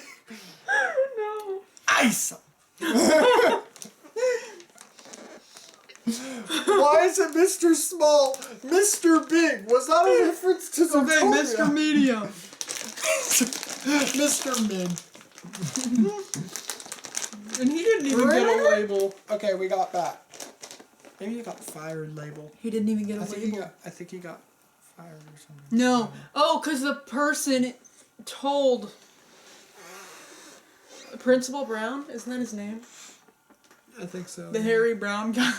[SPEAKER 2] No.
[SPEAKER 1] Ice. Why is it Mr. Small? Mr. Big. Was that a reference to
[SPEAKER 2] Okay,
[SPEAKER 1] Zootopia?
[SPEAKER 2] Mr. Medium.
[SPEAKER 1] Mr. Mid.
[SPEAKER 2] And he didn't even get a label.
[SPEAKER 1] Okay, we got that. Maybe he got fired label.
[SPEAKER 2] He didn't even get a
[SPEAKER 1] I
[SPEAKER 2] label.
[SPEAKER 1] think he got fired or something.
[SPEAKER 2] No. Oh, because the person told Principal Brown, isn't that his name?
[SPEAKER 1] I think so.
[SPEAKER 2] The Harry Brown guy.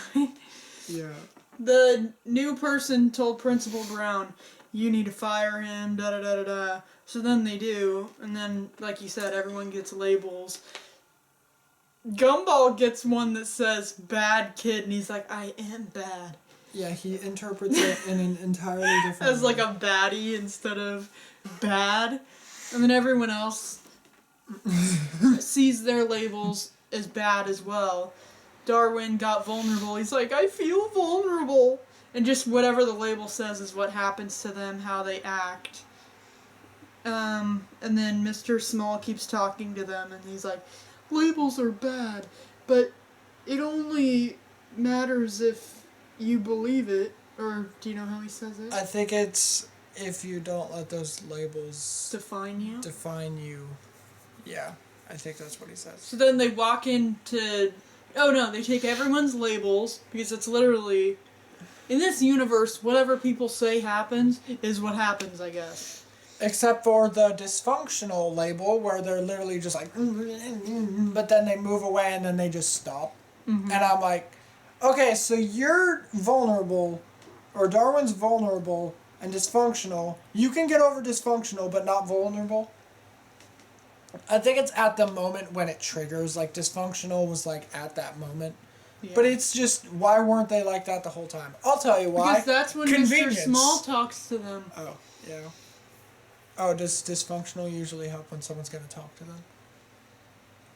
[SPEAKER 1] Yeah.
[SPEAKER 2] The new person told Principal Brown, you need to fire him, da da da da da. So then they do, and then, like you said, everyone gets labels. Gumball gets one that says bad kid, and he's like, I am bad.
[SPEAKER 1] Yeah, he interprets it in an entirely different
[SPEAKER 2] As like a baddie instead of bad. And then everyone else sees their labels as bad as well. Darwin got vulnerable. He's like, I feel vulnerable. And just whatever the label says is what happens to them, how they act. And then Mr. Small keeps talking to them, and he's like, labels are bad, but it only matters if you believe it. Or do you know how he says it?
[SPEAKER 1] I think it's if you don't let those labels
[SPEAKER 2] Define you?
[SPEAKER 1] define you. Yeah, I think that's what he says.
[SPEAKER 2] So then they walk into... Oh no, they take everyone's labels, because it's literally... In this universe, whatever people say happens is what happens, I guess.
[SPEAKER 1] Except for the dysfunctional label, where they're literally just like, but then they move away and then they just stop.
[SPEAKER 2] Mm-hmm.
[SPEAKER 1] And I'm like, okay, so you're vulnerable, or Darwin's vulnerable and dysfunctional. You can get over dysfunctional, but not vulnerable. I think it's at the moment when it triggers. Like, dysfunctional was like at that moment.
[SPEAKER 2] Yeah.
[SPEAKER 1] But it's just, why weren't they like that the whole time? I'll tell you why.
[SPEAKER 2] Because that's when
[SPEAKER 1] Convenience.
[SPEAKER 2] Mr. Small talks to them.
[SPEAKER 1] Oh, yeah. Oh, does dysfunctional usually help when someone's going to talk to them?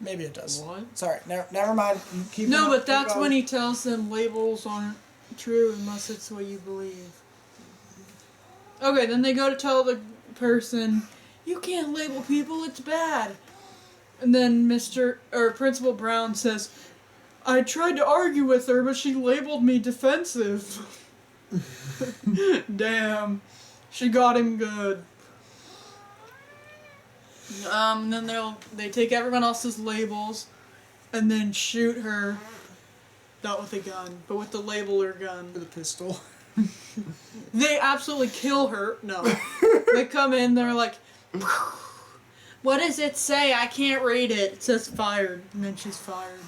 [SPEAKER 1] Maybe it does.
[SPEAKER 2] What?
[SPEAKER 1] Sorry, never mind.
[SPEAKER 2] No, but that's when he tells them labels aren't true unless it's what you believe. Okay, then they go to tell the person, you can't label people, it's bad. And then Principal Brown says, I tried to argue with her, but she labeled me defensive. Damn. She got him good. Then they take everyone else's labels and then shoot her, not with a gun, but with the labeler gun.
[SPEAKER 1] With a pistol.
[SPEAKER 2] They absolutely kill her. No. They come in, they're like, what does it say? I can't read it. It says fired. And then she's fired.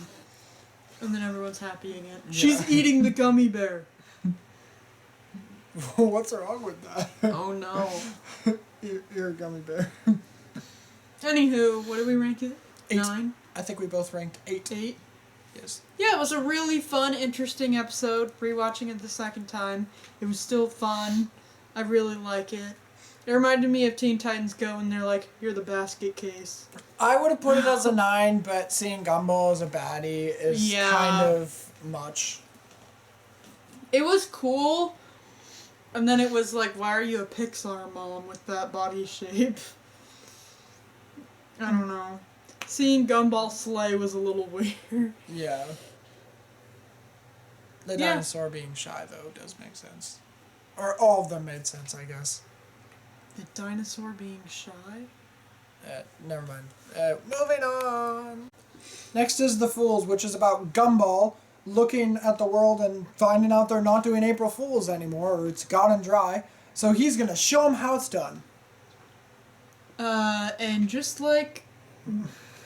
[SPEAKER 2] And then everyone's happy again. Yeah. She's eating the gummy bear.
[SPEAKER 1] What's wrong with that?
[SPEAKER 2] Oh no.
[SPEAKER 1] You're a gummy bear.
[SPEAKER 2] Anywho, what did we rank it?
[SPEAKER 1] 8.
[SPEAKER 2] 9?
[SPEAKER 1] I think we both ranked 8.
[SPEAKER 2] 8?
[SPEAKER 1] Yes.
[SPEAKER 2] Yeah, it was a really fun, interesting episode. Rewatching it the second time, it was still fun. I really like it. It reminded me of Teen Titans Go, and they're like, you're the basket case.
[SPEAKER 1] I would have put it as a 9, but seeing Gumball as a baddie is kind of much.
[SPEAKER 2] It was cool, and then it was like, why are you a Pixar mom with that body shape? I don't know. Seeing Gumball slay was a little weird.
[SPEAKER 1] Yeah. The dinosaur being shy, though, does make sense. Or all of them made sense, I guess.
[SPEAKER 2] The dinosaur being shy?
[SPEAKER 1] Never mind. Moving on. Next is The Fools, which is about Gumball looking at the world and finding out they're not doing April Fools anymore, or it's gone dry. So he's going to show them how it's done.
[SPEAKER 2] And just like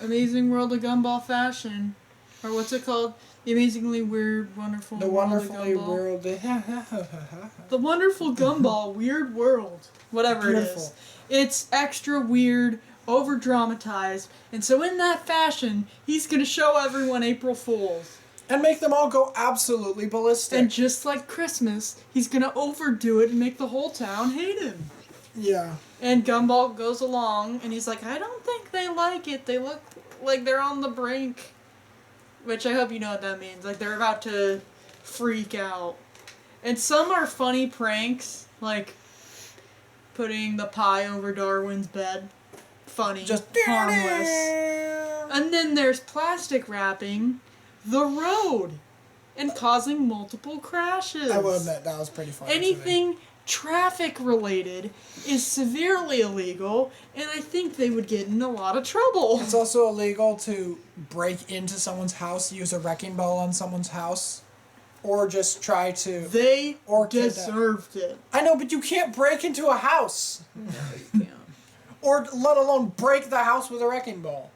[SPEAKER 2] Amazing World of Gumball fashion, or what's it called? The Amazingly Weird, Wonderful
[SPEAKER 1] The
[SPEAKER 2] World
[SPEAKER 1] Wonderfully
[SPEAKER 2] of Gumball.
[SPEAKER 1] World.
[SPEAKER 2] The Wonderful Gumball Weird World. Whatever
[SPEAKER 1] Beautiful.
[SPEAKER 2] it is. It's extra weird, over dramatized, and so in that fashion, he's gonna show everyone April Fools.
[SPEAKER 1] And make them all go absolutely ballistic.
[SPEAKER 2] And just like Christmas, he's gonna overdo it and make the whole town hate him.
[SPEAKER 1] Yeah.
[SPEAKER 2] And Gumball goes along, and he's like, I don't think they like it. They look like they're on the brink. Which I hope you know what that means. Like, they're about to freak out. And some are funny pranks. Like, putting the pie over Darwin's bed. Funny.
[SPEAKER 1] Just
[SPEAKER 2] harmless. And then there's plastic wrapping the road and causing multiple crashes.
[SPEAKER 1] I will admit, that was pretty funny.
[SPEAKER 2] Anything traffic related is severely illegal, and I think they would get in a lot of trouble.
[SPEAKER 1] It's also illegal to break into someone's house, use a wrecking ball on someone's house, or just try to...
[SPEAKER 2] They deserved it.
[SPEAKER 1] I know, but you can't break into a house.
[SPEAKER 2] No, you can't.
[SPEAKER 1] Or let alone break the house with a wrecking ball.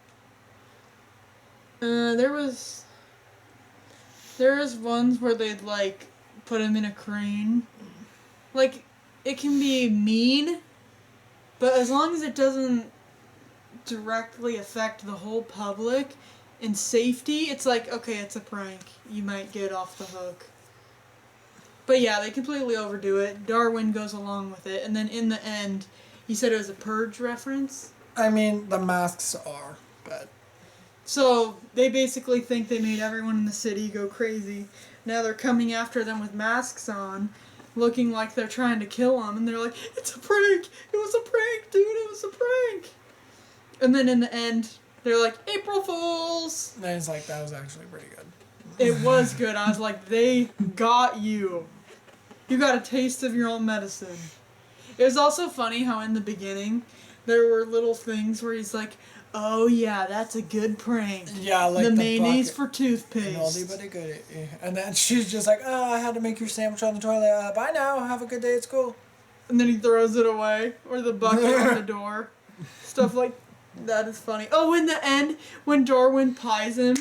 [SPEAKER 2] There's ones where they'd, like, put him in a crane. Like, it can be mean, but as long as it doesn't directly affect the whole public and safety, it's like, okay, it's a prank. You might get off the hook. But yeah, they completely overdo it. Darwin goes along with it, and then in the end, he said it was a Purge reference.
[SPEAKER 1] I mean, the masks are, but...
[SPEAKER 2] So, they basically think they made everyone in the city go crazy. Now they're coming after them with masks on, looking like they're trying to kill them, and they're like, it's a prank! It was a prank, dude! It was a prank! And then in the end, they're like, April Fools!
[SPEAKER 1] And it's like, that was actually pretty good.
[SPEAKER 2] It was good. I was like, they got you. You got a taste of your own medicine. It was also funny how in the beginning, there were little things where he's like, oh yeah, that's a good prank.
[SPEAKER 1] Yeah, like
[SPEAKER 2] the
[SPEAKER 1] the
[SPEAKER 2] mayonnaise
[SPEAKER 1] bucket.
[SPEAKER 2] for toothpaste.
[SPEAKER 1] An oldie but a goodie. And then she's just like, oh, I had to make your sandwich on the toilet. Bye now. Have a good day at school.
[SPEAKER 2] And then he throws it away, or the bucket on the door. Stuff like that is funny. Oh, in the end, when Darwin pies him,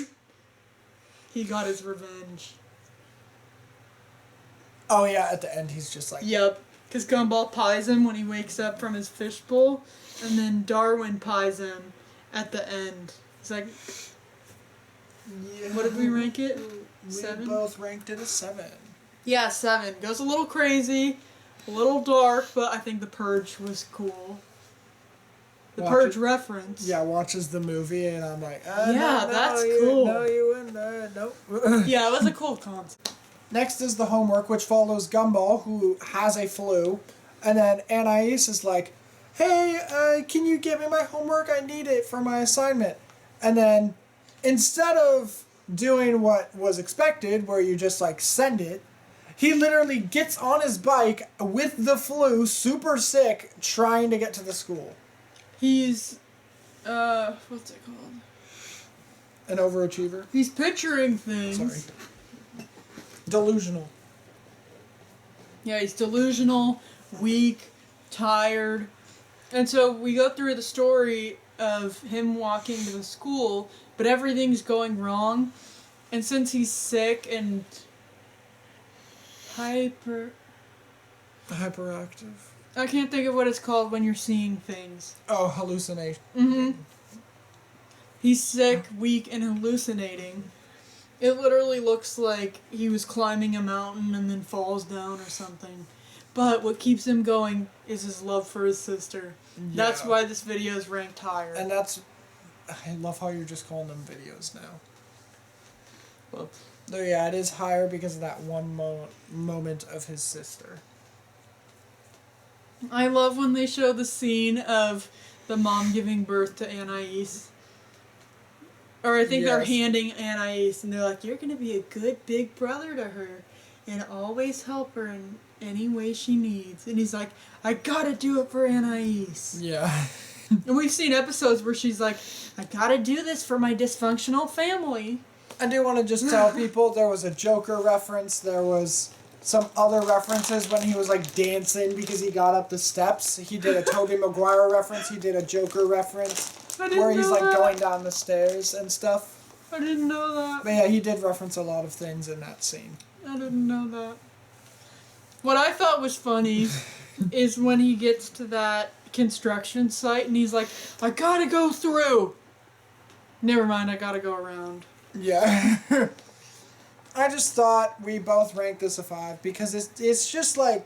[SPEAKER 2] he got his revenge.
[SPEAKER 1] Oh yeah, at the end he's just like...
[SPEAKER 2] Yep, because Gumball pies him when he wakes up from his fishbowl, and then Darwin pies him at the end. He's like,
[SPEAKER 1] Yeah.
[SPEAKER 2] what did we rank it?
[SPEAKER 1] We
[SPEAKER 2] 7?
[SPEAKER 1] both ranked it a 7.
[SPEAKER 2] Yeah, 7. Goes a little crazy, a little dark, but I think The Purge was cool. The Purge reference.
[SPEAKER 1] Yeah, watches the movie and I'm like,
[SPEAKER 2] yeah,
[SPEAKER 1] no,
[SPEAKER 2] that's
[SPEAKER 1] you,
[SPEAKER 2] cool.
[SPEAKER 1] No, you wouldn't. Nope.
[SPEAKER 2] Yeah, it was a cool concept.
[SPEAKER 1] Next is the homework, which follows Gumball, who has a flu. And then Anais is like, hey, can you get me my homework? I need it for my assignment. And then instead of doing what was expected, where you just like send it, he literally gets on his bike with the flu, super sick, trying to get to the school.
[SPEAKER 2] He's, what's it called?
[SPEAKER 1] An overachiever.
[SPEAKER 2] He's picturing things.
[SPEAKER 1] Sorry. Delusional.
[SPEAKER 2] Yeah, he's delusional, weak, tired. And so we go through the story of him walking to the school, but everything's going wrong. And since he's sick and hyperactive. I can't think of what it's called when you're seeing things.
[SPEAKER 1] Oh, hallucination.
[SPEAKER 2] Mm-hmm. He's sick, weak, and hallucinating. It literally looks like he was climbing a mountain and then falls down or something. But what keeps him going is his love for his sister. Yeah. That's why this video is ranked higher.
[SPEAKER 1] And that's... I love how you're just calling them videos now.
[SPEAKER 2] Well,
[SPEAKER 1] though, yeah, it is higher because of that one moment of his sister.
[SPEAKER 2] I love when they show the scene of the mom giving birth to Anais. Or I think they're handing Anais, and they're like, you're going to be a good big brother to her, and always help her in any way she needs. And he's like, I gotta do it for Anais.
[SPEAKER 1] Yeah.
[SPEAKER 2] And we've seen episodes where she's like, I gotta do this for my dysfunctional family.
[SPEAKER 1] I do want to just tell people there was a Joker reference, there was some other references when he was like dancing because he got up the steps. He did a Tobey Maguire reference, he did a Joker reference. Where he's like going down the stairs and stuff.
[SPEAKER 2] I didn't know that.
[SPEAKER 1] But yeah, he did reference a lot of things in that scene.
[SPEAKER 2] I didn't know that. What I thought was funny is when he gets to that construction site and he's like, I gotta go through. Never mind, I gotta go around.
[SPEAKER 1] Yeah. I just thought we both ranked this a 5 because it's just like,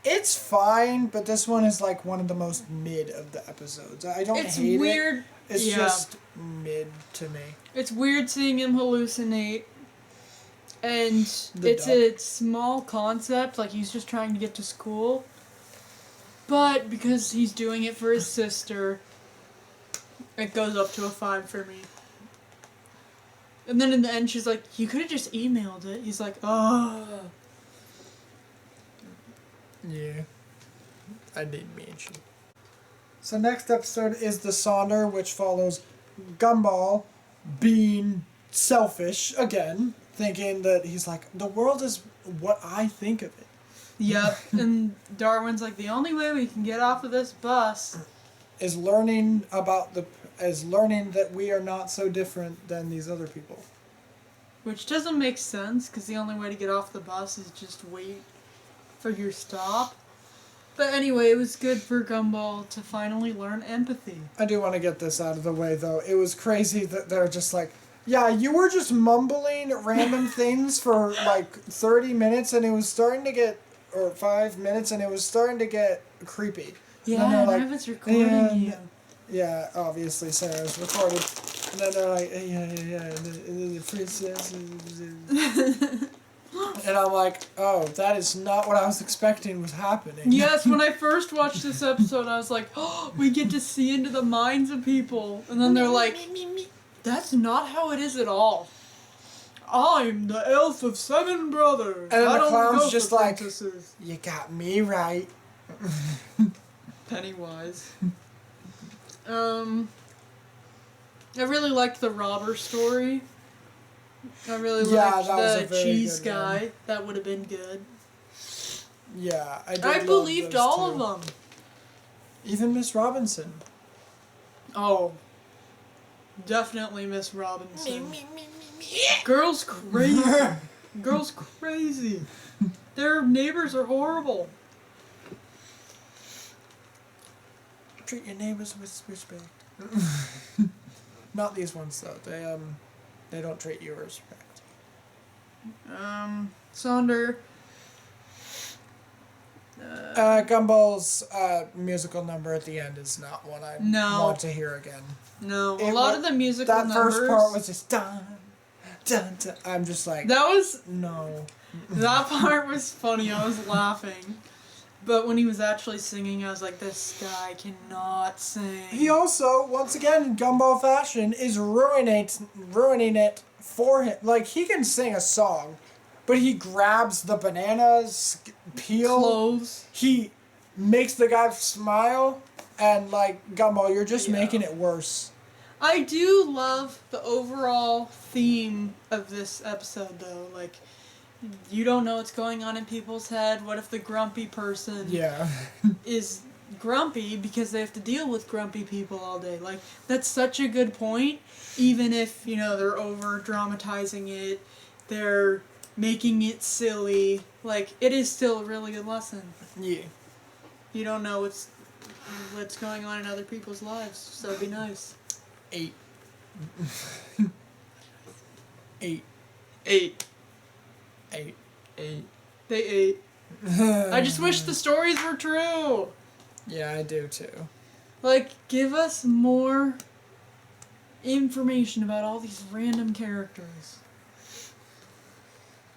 [SPEAKER 1] it's fine, but this one is like one of the most mid of the episodes. I don't hate it.
[SPEAKER 2] It's weird.
[SPEAKER 1] It's just mid to me.
[SPEAKER 2] It's weird seeing him hallucinate. And
[SPEAKER 1] The
[SPEAKER 2] it's
[SPEAKER 1] duck.
[SPEAKER 2] a small concept, like he's just trying to get to school. But because he's doing it for his sister, it goes up to a 5 for me. And then in the end, she's like, "You could have just emailed it." He's like, "Oh."
[SPEAKER 1] Yeah. I did mention. So next episode is the Sonder, which follows Gumball being selfish again, thinking that he's like, the world is what I think of it.
[SPEAKER 2] Yep. And Darwin's like, "The only way we can get off of this bus
[SPEAKER 1] Is learning that we are not so different than these other people.
[SPEAKER 2] Which doesn't make sense, because the only way to get off the bus is just wait for your stop. But anyway, it was good for Gumball to finally learn empathy.
[SPEAKER 1] I do want to get this out of the way, though. It was crazy that they're just like, yeah, you were just mumbling random things for like 30 minutes, and it was starting to get, or 5 minutes, and it was starting to get creepy.
[SPEAKER 2] Yeah, and I was recording you.
[SPEAKER 1] Yeah, obviously Sarah's recorded. And then they're like, and the princess. And I'm like, oh, that is not what I was expecting was happening.
[SPEAKER 2] Yes, when I first watched this episode, I was like, oh, we get to see into the minds of people. And then they're like, that's not how it is at all. I'm the elf of 7 brothers.
[SPEAKER 1] And then
[SPEAKER 2] I
[SPEAKER 1] the
[SPEAKER 2] don't
[SPEAKER 1] clown's
[SPEAKER 2] go
[SPEAKER 1] just
[SPEAKER 2] for
[SPEAKER 1] like,
[SPEAKER 2] princesses.
[SPEAKER 1] you got me right.
[SPEAKER 2] Pennywise. I really liked the robber story. I really liked the cheese guy.
[SPEAKER 1] One.
[SPEAKER 2] That would have been good.
[SPEAKER 1] Yeah,
[SPEAKER 2] I believed all of them.
[SPEAKER 1] Even Miss Robinson.
[SPEAKER 2] Oh. Definitely Miss Robinson. Girl's crazy. Girl's crazy. Their neighbors are horrible.
[SPEAKER 1] Treat your neighbors with respect. Not these ones though. They don't treat you with respect.
[SPEAKER 2] Sonder.
[SPEAKER 1] Gumball's musical number at the end is not one I want to hear again.
[SPEAKER 2] No, a lot of the musical numbers.
[SPEAKER 1] That first part was just dun, dun, dun. I'm just like,
[SPEAKER 2] that was
[SPEAKER 1] no.
[SPEAKER 2] That part was funny. I was laughing. But when he was actually singing, I was like, this guy cannot sing.
[SPEAKER 1] He also, once again, in Gumball fashion, is ruining it for him. Like, he can sing a song, but he grabs the bananas, peel.
[SPEAKER 2] Clothes.
[SPEAKER 1] He makes the guy smile, and, like, Gumball, you're just making it worse.
[SPEAKER 2] I do love the overall theme of this episode, though. Like, you don't know what's going on in people's head. What if the grumpy person is grumpy because they have to deal with grumpy people all day? Like, that's such a good point. Even if, they're over dramatizing it, they're making it silly. Like, it is still a really good lesson.
[SPEAKER 1] Yeah.
[SPEAKER 2] You don't know what's going on in other people's lives, so it'd be nice.
[SPEAKER 1] 8. 8.
[SPEAKER 2] 8.
[SPEAKER 1] 8.
[SPEAKER 2] They ate. I just wish the stories were true.
[SPEAKER 1] Yeah, I do too.
[SPEAKER 2] Like, give us more information about all these random characters.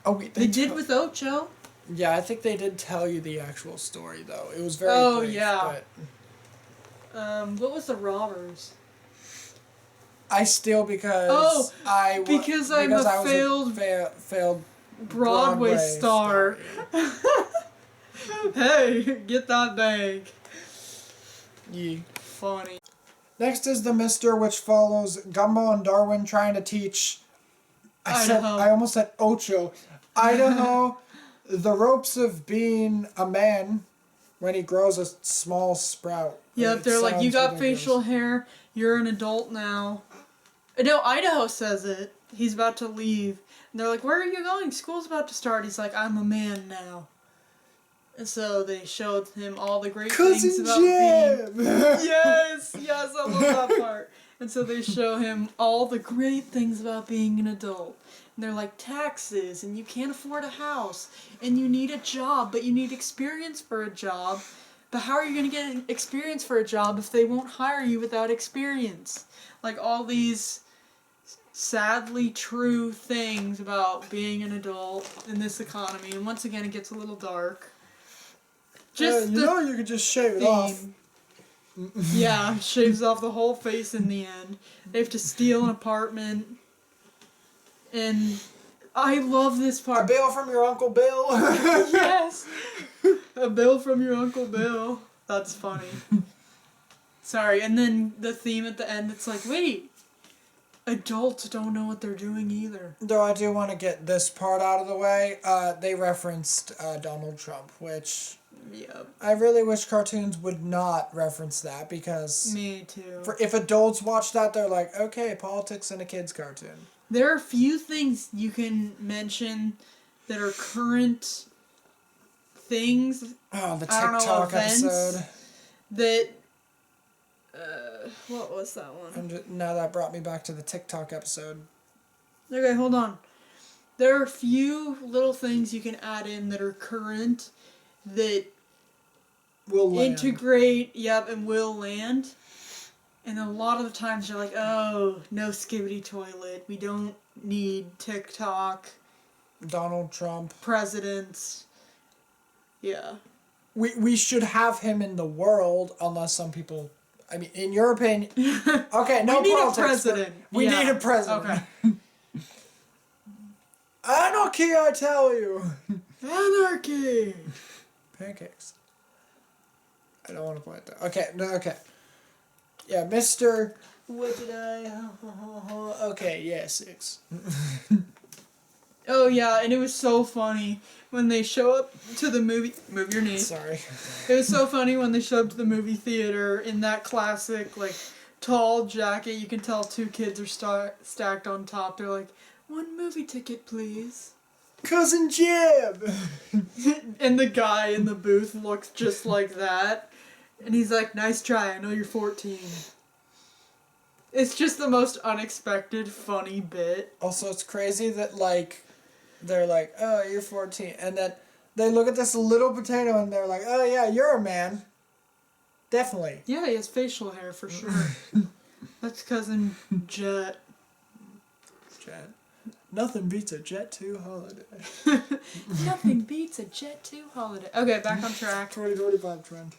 [SPEAKER 1] Oh, wait,
[SPEAKER 2] they did with Ocho.
[SPEAKER 1] Yeah, I think they did tell you the actual story though. It was very brief,
[SPEAKER 2] yeah.
[SPEAKER 1] But
[SPEAKER 2] what was the robbers?
[SPEAKER 1] I still because I'm a failed
[SPEAKER 2] Broadway star. Hey, get that bag.
[SPEAKER 1] Yeah.
[SPEAKER 2] Funny.
[SPEAKER 1] Next is the Mister, which follows Gumball and Darwin trying to teach. I almost said Ocho. Idaho, the ropes of being a man when he grows a small sprout.
[SPEAKER 2] Yeah, they're like, you got
[SPEAKER 1] ridiculous.
[SPEAKER 2] facial hair. You're an adult now. No, Idaho says it. He's about to leave. And they're like, where are you going? School's about to start. He's like, I'm a man now. And so they showed him all the great things about
[SPEAKER 1] Jim.
[SPEAKER 2] being... Yes, I love that part. And so they show him all the great things about being an adult. And they're like, taxes, and you can't afford a house, and you need a job, but you need experience for a job. But how are you going to get experience for a job if they won't hire you without experience? Like, all these sadly true things about being an adult in this economy. And once again, it gets a little dark. Just
[SPEAKER 1] you could just shave it off.
[SPEAKER 2] theme. Yeah, shaves off the whole face in the end. They have to steal an apartment. And I love this
[SPEAKER 1] A
[SPEAKER 2] part.
[SPEAKER 1] bill from your Uncle Bill.
[SPEAKER 2] Yes! A bill from your Uncle Bill. That's funny. Sorry, and then the theme at the end, it's like, wait, adults don't know what they're doing either.
[SPEAKER 1] Though I do want to get this part out of the way. They referenced Donald Trump, which
[SPEAKER 2] Yep.
[SPEAKER 1] I really wish cartoons would not reference that, because
[SPEAKER 2] Me too.
[SPEAKER 1] if adults watch that, they're like, okay, politics in a kid's cartoon.
[SPEAKER 2] There are a few things you can mention that are current things.
[SPEAKER 1] Oh, the
[SPEAKER 2] I don't know,
[SPEAKER 1] TikTok
[SPEAKER 2] events
[SPEAKER 1] episode.
[SPEAKER 2] that... what was that one?
[SPEAKER 1] Now that brought me back to the TikTok episode.
[SPEAKER 2] Okay, hold on. There are a few little things you can add in that are current that
[SPEAKER 1] Will land.
[SPEAKER 2] integrate, and will land. And a lot of the times you're like, oh, no skibbity toilet. We don't need TikTok,
[SPEAKER 1] Donald Trump.
[SPEAKER 2] presidents. Yeah.
[SPEAKER 1] We should have him in the world, unless some people... I mean, in your opinion... Okay, no
[SPEAKER 2] we need
[SPEAKER 1] politics.
[SPEAKER 2] a president.
[SPEAKER 1] We
[SPEAKER 2] Yeah.
[SPEAKER 1] need a president.
[SPEAKER 2] Okay.
[SPEAKER 1] Anarchy, I tell you.
[SPEAKER 2] Anarchy!
[SPEAKER 1] Pancakes. I don't want to play it though. Okay, no, okay. Yeah, Mr. What did I... Okay, yeah, 6.
[SPEAKER 2] Oh yeah, and it was so funny when they show up to the movie. Move your knee.
[SPEAKER 1] Sorry.
[SPEAKER 2] It was so funny when they showed up to the movie theater in that classic, like, tall jacket. You can tell two kids are stacked on top. They're like, 1 movie ticket, please.
[SPEAKER 1] Cousin Jim!
[SPEAKER 2] And the guy in the booth looks just like that. And he's like, nice try, I know you're 14. It's just the most unexpected, funny bit.
[SPEAKER 1] Also, it's crazy that, like, they're like, oh, you're 14. And then they look at this little potato and they're like, oh, yeah, you're a man. Definitely.
[SPEAKER 2] Yeah, he has facial hair for sure. That's Cousin Jet.
[SPEAKER 1] Jet. Nothing beats a Jet 2 holiday.
[SPEAKER 2] Nothing beats a Jet 2 holiday. Okay, back on track.
[SPEAKER 1] 2025 trend.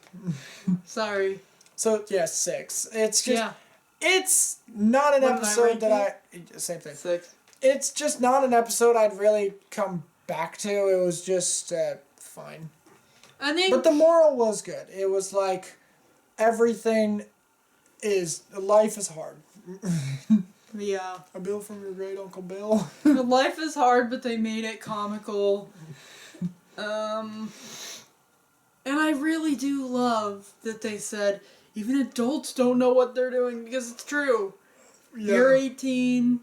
[SPEAKER 2] Sorry.
[SPEAKER 1] So, yeah, 6. It's just...
[SPEAKER 2] Yeah.
[SPEAKER 1] It's not an
[SPEAKER 2] What did I
[SPEAKER 1] episode
[SPEAKER 2] rank
[SPEAKER 1] that Same thing.
[SPEAKER 2] 6.
[SPEAKER 1] It's just not an episode I'd really come back to. It was just fine.
[SPEAKER 2] I think...
[SPEAKER 1] But the moral was good. It was like, everything is... Life is hard.
[SPEAKER 2] Yeah.
[SPEAKER 1] A bill from your great Uncle Bill.
[SPEAKER 2] Life is hard, but they made it comical. And I really do love that they said, even adults don't know what they're doing, because it's true. Yeah. You're 18,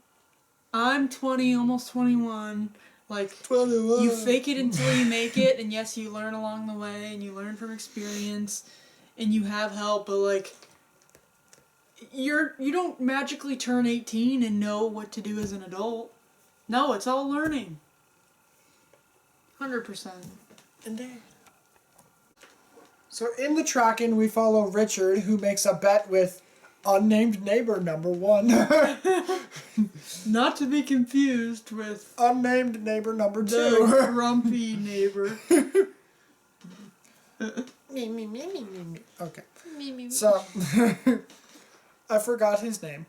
[SPEAKER 2] I'm 20, almost 21. Like,
[SPEAKER 1] 21.
[SPEAKER 2] You fake it until you make it, and yes, you learn along the way, and you learn from experience, and you have help, but like, you don't magically turn 18 and know what to do as an adult. No, it's all learning. 100%.
[SPEAKER 1] Indeed. So in the tracking, we follow Richard, who makes a bet with unnamed neighbor number 1.
[SPEAKER 2] Not to be confused with
[SPEAKER 1] unnamed neighbor number 2.
[SPEAKER 2] the grumpy neighbor.
[SPEAKER 1] Me. Okay. So, I forgot his name.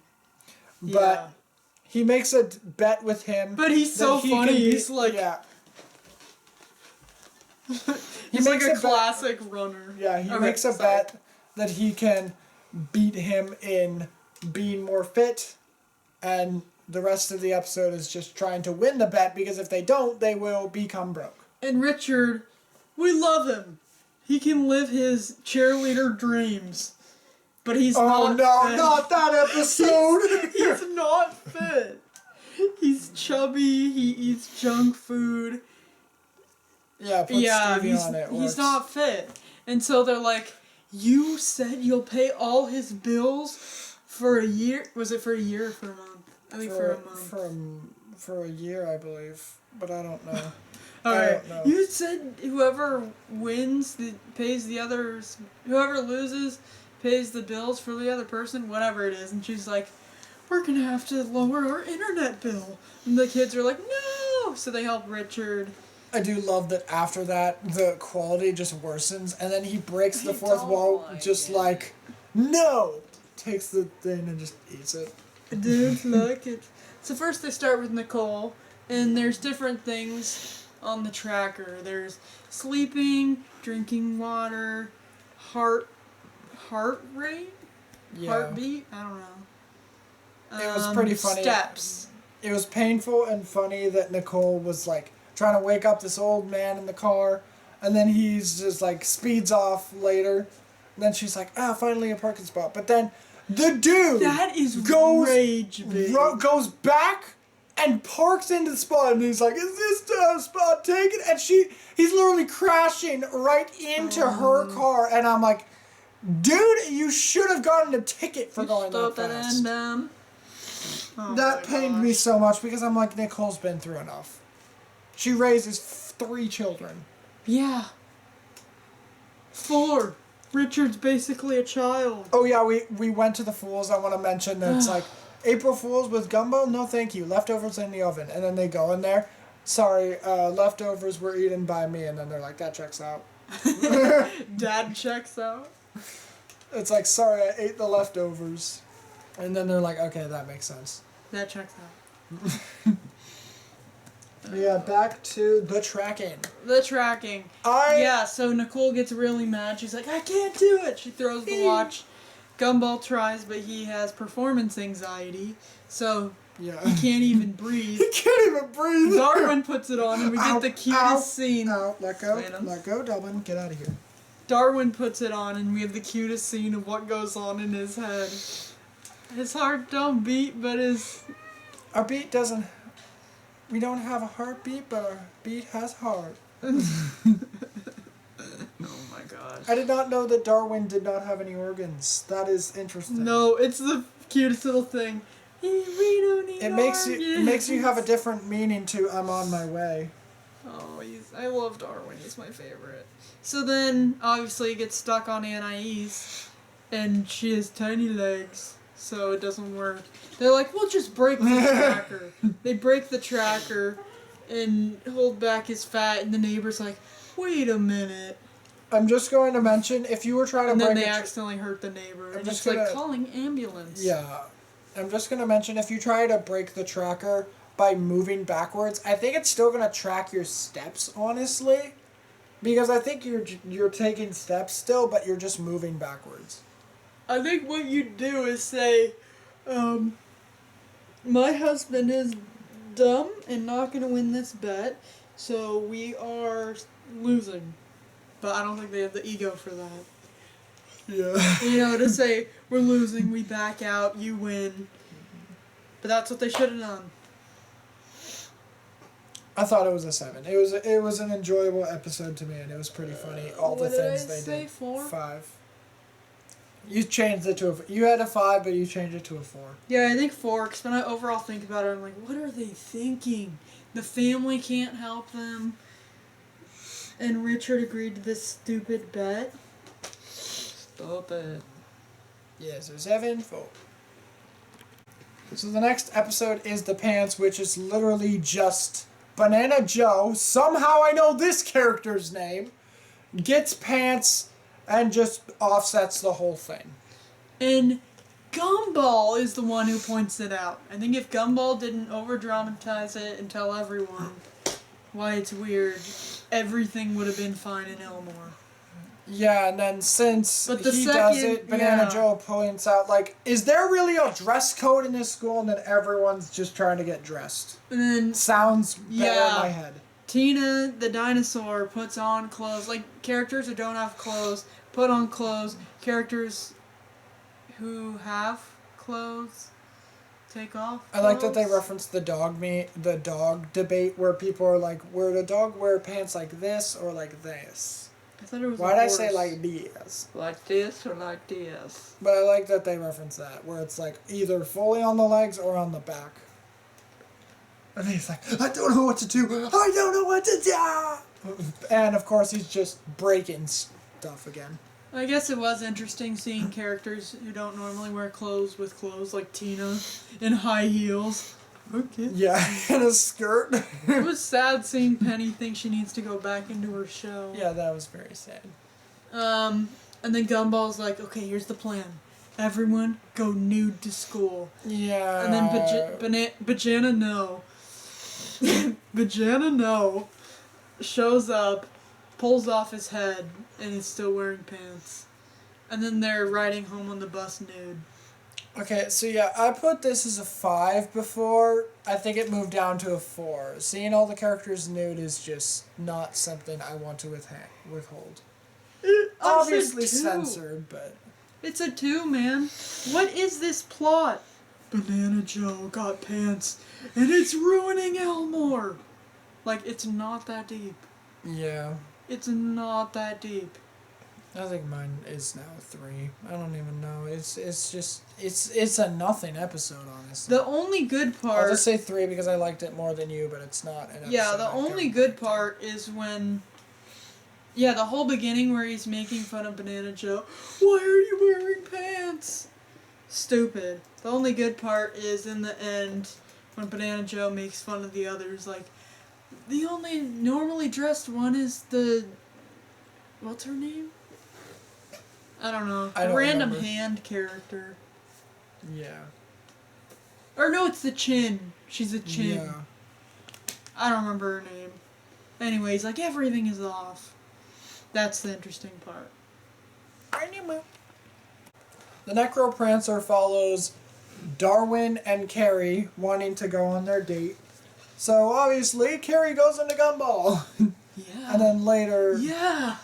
[SPEAKER 1] But
[SPEAKER 2] Yeah.
[SPEAKER 1] he makes a bet with him.
[SPEAKER 2] But he's so funny. He's like...
[SPEAKER 1] Yeah.
[SPEAKER 2] He's like a
[SPEAKER 1] bet-
[SPEAKER 2] classic runner.
[SPEAKER 1] Yeah, he
[SPEAKER 2] Okay,
[SPEAKER 1] makes a
[SPEAKER 2] sorry.
[SPEAKER 1] bet that he can beat him in being more fit, and the rest of the episode is just trying to win the bet, because if they don't, they will become broke.
[SPEAKER 2] And Richard, we love him. He can live his cheerleader dreams. But he's not fit.
[SPEAKER 1] Not that episode!
[SPEAKER 2] He's not fit. He's chubby, he eats junk food.
[SPEAKER 1] Yeah, put Stevie on it.
[SPEAKER 2] He's
[SPEAKER 1] works.
[SPEAKER 2] not fit. And so they're like, you said you'll pay all his bills for a year? Was it for a year or for a month? I think for a month.
[SPEAKER 1] For a year, I believe. But I don't know.
[SPEAKER 2] Alright,
[SPEAKER 1] I don't know.
[SPEAKER 2] you said whoever wins pays the others, whoever loses pays the bills for the other person, whatever it is. And she's like, we're gonna have to lower our internet bill. And the kids are like, no! So they help Richard.
[SPEAKER 1] I do love that after that, the quality just worsens, and then he breaks the fourth wall, just like, no! Takes the thing and just eats it.
[SPEAKER 2] I don't like it. So first they start with Nicole, and there's different things on the tracker. There's sleeping, drinking water, heart rate?
[SPEAKER 1] Yeah.
[SPEAKER 2] Heartbeat? I don't know.
[SPEAKER 1] It was pretty funny.
[SPEAKER 2] Steps.
[SPEAKER 1] It was painful and funny that Nicole was like trying to wake up this old man in the car, and then he's just like speeds off later. And then she's like, finally a parking spot. But then the dude
[SPEAKER 2] That is rage, babe.
[SPEAKER 1] goes back and parks into the spot, and he's like, "Is this the spot taken?" And he's literally crashing right into her car, and I'm like, "Dude, you should have gotten a ticket for going that fast." That pained me so much because I'm like, Nicole's been through enough. She raises 3 children.
[SPEAKER 2] Yeah. 4. Richard's basically a child.
[SPEAKER 1] Oh yeah, we went to the Fools. I want to mention that it's like April Fools with gumbo. No, thank you. Leftovers in the oven, and then they go in there. Sorry, leftovers were eaten by me, and then they're like, that checks out.
[SPEAKER 2] Dad checks out.
[SPEAKER 1] It's like, sorry, I ate the leftovers, and then they're like, okay, that makes sense.
[SPEAKER 2] That checks out.
[SPEAKER 1] Yeah, back to the tracking.
[SPEAKER 2] The tracking. Yeah, so Nicole gets really mad. She's like, I can't do it. She throws the watch. Gumball tries, but he has performance anxiety, so he can't even breathe.
[SPEAKER 1] He can't even breathe.
[SPEAKER 2] Darwin puts it on, and we get the cutest scene.
[SPEAKER 1] Let go, Dublin. Get out of here.
[SPEAKER 2] Darwin puts it on, and we have the cutest scene of what goes on in his head. His heart don't beat, but
[SPEAKER 1] our beat doesn't. We don't have a heartbeat, but our beat has heart.
[SPEAKER 2] Oh my god.
[SPEAKER 1] I did not know that Darwin did not have any organs. That is interesting.
[SPEAKER 2] No, it's the cutest little thing. We don't need organs.
[SPEAKER 1] It makes you have a different meaning to I'm on my way.
[SPEAKER 2] Oh, I love Darwin. He's my favorite. So then, obviously, he gets stuck on Anais, and she has tiny legs, so it doesn't work. They're like, we'll just break the tracker. They break the tracker and hold back his fat, and the neighbor's like, wait a minute.
[SPEAKER 1] I'm just going to mention, if you were trying to break
[SPEAKER 2] And then they accidentally hurt the neighbor. And it's like calling ambulance.
[SPEAKER 1] Yeah. I'm just going to mention, if you try to break the tracker by moving backwards, I think it's still going to track your steps, honestly. Because I think you're taking steps still, but you're just moving backwards.
[SPEAKER 2] I think what you do is say, my husband is dumb and not going to win this bet, so we are losing. But I don't think they have the ego for that.
[SPEAKER 1] Yeah.
[SPEAKER 2] You know, to say, we're losing, we back out, you win. But that's what they should have done.
[SPEAKER 1] I thought it was a 7. It was an enjoyable episode to me, and it was pretty funny. All the things they did.
[SPEAKER 2] What did I say, 4?
[SPEAKER 1] 5. You changed it to you had a 5, but you changed it to a 4.
[SPEAKER 2] Yeah, I think 4, because when I overall think about it, I'm like, what are they thinking? The family can't help them. And Richard agreed to this stupid bet. Stop it.
[SPEAKER 1] Yeah, so 7, 4. So the next episode is The Pants, which is literally just Banana Joe, somehow I know this character's name, gets pants and just offsets the whole thing.
[SPEAKER 2] And Gumball is the one who points it out. I think if Gumball didn't over-dramatize it and tell everyone why it's weird, everything would have been fine in Elmore.
[SPEAKER 1] Yeah, and then since he does it, Banana Joe points out, like, is there really a dress code in this school? And then everyone's just trying to get dressed.
[SPEAKER 2] And then
[SPEAKER 1] sounds better in my head.
[SPEAKER 2] Tina, the dinosaur, puts on clothes. Like, characters who don't have clothes put on clothes. Characters who have clothes take off clothes.
[SPEAKER 1] I like that they reference the dog debate where people are like, would a dog wear pants like this or like this?
[SPEAKER 2] I thought it was
[SPEAKER 1] Why'd I say like this?
[SPEAKER 2] Like this or like this?
[SPEAKER 1] But I like that they reference that, where it's like either fully on the legs or on the back. And he's like, I don't know what to do! I don't know what to do! And of course he's just breaking stuff again.
[SPEAKER 2] I guess it was interesting seeing characters who don't normally wear clothes with clothes, like Tina in high heels. Okay.
[SPEAKER 1] Yeah, in a skirt.
[SPEAKER 2] It was sad seeing Penny think she needs to go back into her shell.
[SPEAKER 1] Yeah, that was very sad.
[SPEAKER 2] And then Gumball's like, okay, here's the plan. Everyone go nude to school.
[SPEAKER 1] Yeah.
[SPEAKER 2] And then Bajana No. Bajana No shows up, pulls off his head, and is still wearing pants. And then they're riding home on the bus nude.
[SPEAKER 1] Okay, so yeah, I put this as a 5 before. I think it moved down to a 4. Seeing all the characters nude is just not something I want to withhold. Obviously censored, but...
[SPEAKER 2] It's a 2, man. What is this plot? Banana Joe got pants, and it's ruining Elmore. Like, it's not that deep.
[SPEAKER 1] Yeah.
[SPEAKER 2] It's not that deep.
[SPEAKER 1] I think mine is now a 3. I don't even know. It's a nothing episode, honestly.
[SPEAKER 2] The only good part...
[SPEAKER 1] I'll just say 3 because I liked it more than you, but it's not an episode.
[SPEAKER 2] Yeah, the only good part is when... Yeah, the whole beginning where he's making fun of Banana Joe. Why are you wearing pants? Stupid. The only good part is in the end when Banana Joe makes fun of the others. Like, the only normally dressed one is the... What's her name? I don't know.
[SPEAKER 1] I don't
[SPEAKER 2] random
[SPEAKER 1] remember.
[SPEAKER 2] hand character.
[SPEAKER 1] Yeah.
[SPEAKER 2] Or no, it's the Chin. She's a Chin.
[SPEAKER 1] Yeah.
[SPEAKER 2] I don't remember her name. Anyways, like, everything is off. That's the interesting part.
[SPEAKER 1] Anyway. The Necroprancer follows Darwin and Carrie wanting to go on their date. So obviously, Carrie goes into Gumball.
[SPEAKER 2] Yeah.
[SPEAKER 1] And then later...
[SPEAKER 2] Yeah.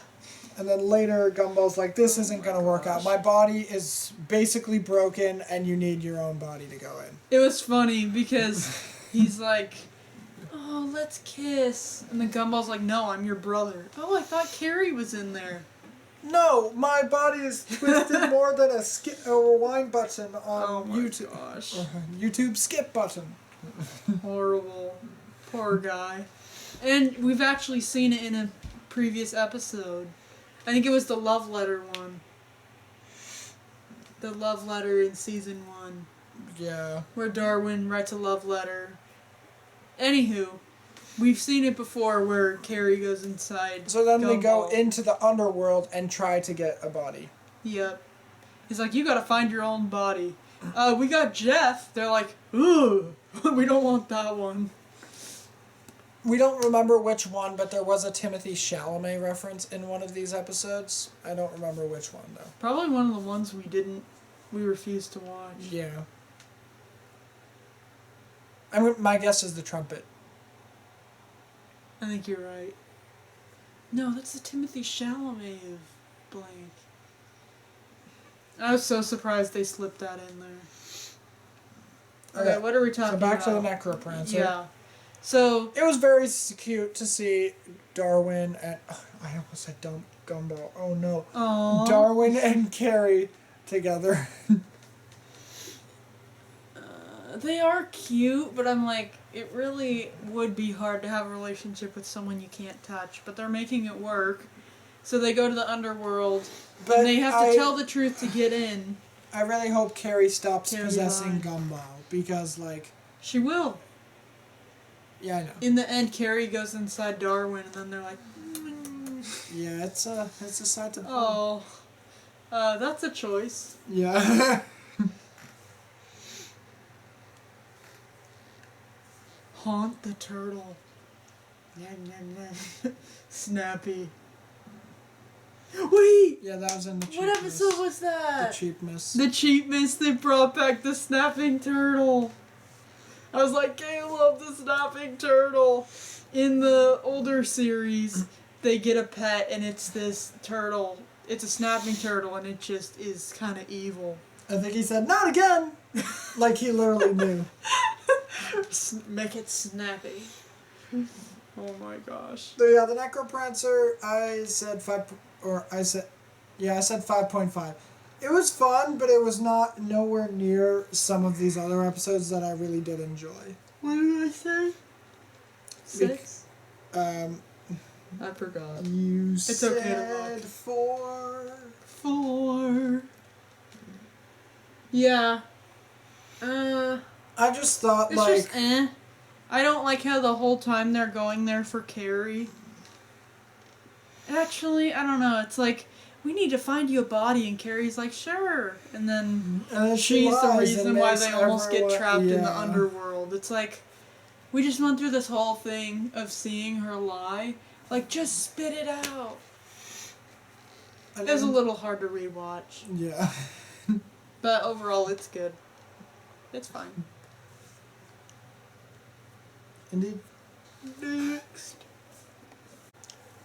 [SPEAKER 1] And then later, Gumball's like, this isn't going to work out. My body is basically broken, and you need your own body to go in.
[SPEAKER 2] It was funny because he's like, oh, let's kiss. And then Gumball's like, no, I'm your brother. Oh, I thought Carrie was in there.
[SPEAKER 1] No, my body is twisted more than a rewind button on
[SPEAKER 2] Oh my
[SPEAKER 1] YouTube.
[SPEAKER 2] gosh.
[SPEAKER 1] YouTube skip button.
[SPEAKER 2] Horrible. Poor guy. And we've actually seen it in a previous episode. I think it was the love letter one. The love letter in season 1.
[SPEAKER 1] Yeah.
[SPEAKER 2] Where Darwin writes a love letter. Anywho, we've seen it before where Carrie goes inside.
[SPEAKER 1] So then they go
[SPEAKER 2] Gumball.
[SPEAKER 1] into the underworld and try to get a body.
[SPEAKER 2] Yep. He's like, you gotta find your own body. We got Jeff. They're like, ooh, we don't want that one.
[SPEAKER 1] We don't remember which one, but there was a Timothy Chalamet reference in one of these episodes. I don't remember which one, though.
[SPEAKER 2] Probably one of the ones we refused to watch.
[SPEAKER 1] Yeah. My guess is the Trumpet.
[SPEAKER 2] I think you're right. No, that's the Timothy Chalamet of blank. I was so surprised they slipped that in there. Okay, what are we talking about?
[SPEAKER 1] So back to the Necroprancer.
[SPEAKER 2] Yeah. So...
[SPEAKER 1] It was very cute to see Darwin and... I almost said Gumball. Oh no.
[SPEAKER 2] Aww.
[SPEAKER 1] Darwin and Carrie together.
[SPEAKER 2] They are cute, but I'm like, it really would be hard to have a relationship with someone you can't touch. But they're making it work. So they go to the underworld,
[SPEAKER 1] But
[SPEAKER 2] and they have to tell the truth to get in.
[SPEAKER 1] I really hope Carrie stops
[SPEAKER 2] Carrie
[SPEAKER 1] possessing
[SPEAKER 2] lied.
[SPEAKER 1] Gumball. Because, like...
[SPEAKER 2] She will.
[SPEAKER 1] Yeah, I know.
[SPEAKER 2] In the end, Carrie goes inside Darwin, and then they're like,
[SPEAKER 1] Yeah, it's a sad to...
[SPEAKER 2] oh, that's a choice.
[SPEAKER 1] Yeah.
[SPEAKER 2] Haunt the turtle. Snappy. Wait!
[SPEAKER 1] Yeah, that was in the Cheapmas.
[SPEAKER 2] What episode was
[SPEAKER 1] The
[SPEAKER 2] that?
[SPEAKER 1] Cheapmas.
[SPEAKER 2] The Cheapmas, they brought back the snapping turtle. I was like, Caleb, the snapping turtle. In the older series, they get a pet and it's this turtle. It's a snapping turtle and it just is kind of evil.
[SPEAKER 1] I think he said, not again! Like he literally knew.
[SPEAKER 2] Make it snappy. Oh my gosh.
[SPEAKER 1] So yeah, the Necroprancer, I said 5.5. It was fun, but it was nowhere near some of these other episodes that I really did enjoy.
[SPEAKER 2] What did I say? 6? I forgot.
[SPEAKER 1] You
[SPEAKER 2] It's
[SPEAKER 1] said
[SPEAKER 2] okay to look.
[SPEAKER 1] 4.
[SPEAKER 2] 4. Yeah.
[SPEAKER 1] I just thought,
[SPEAKER 2] It's
[SPEAKER 1] like...
[SPEAKER 2] just I don't like how the whole time they're going there for Carrie. Actually, I don't know. It's like, we need to find you a body, and Carrie's like, sure. And then she's the reason why they almost get trapped in the underworld. It's like, we just went through this whole thing of seeing her lie. Like, just spit it out. It was a little hard to rewatch.
[SPEAKER 1] Yeah.
[SPEAKER 2] But overall, it's good. It's fine.
[SPEAKER 1] Indeed. Next.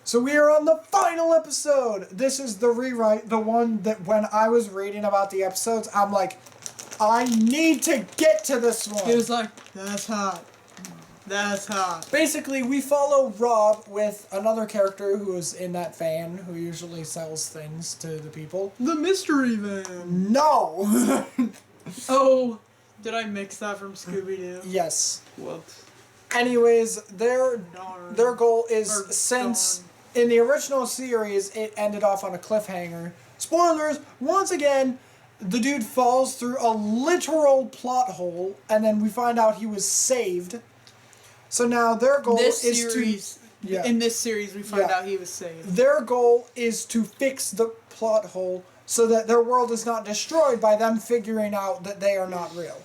[SPEAKER 1] So we are on the final episode. This is the rewrite, the one that when I was reading about the episodes, I'm like, I need to get to this one.
[SPEAKER 2] He was like, that's hot. That's hot.
[SPEAKER 1] Basically, we follow Rob with another character who is in that van who usually sells things to the people.
[SPEAKER 2] The mystery van.
[SPEAKER 1] No!
[SPEAKER 2] Oh, did I mix that from Scooby-Doo?
[SPEAKER 1] Yes.
[SPEAKER 2] Whoops.
[SPEAKER 1] Anyways, their goal is,
[SPEAKER 2] Or
[SPEAKER 1] since in the original series it ended off on a cliffhanger. Spoilers, once again, the dude falls through a literal plot hole, and then we find out he was saved. So now their goal
[SPEAKER 2] in this series we find out he was saved.
[SPEAKER 1] Their goal is to fix the plot hole so that their world is not destroyed by them figuring out that they are not real.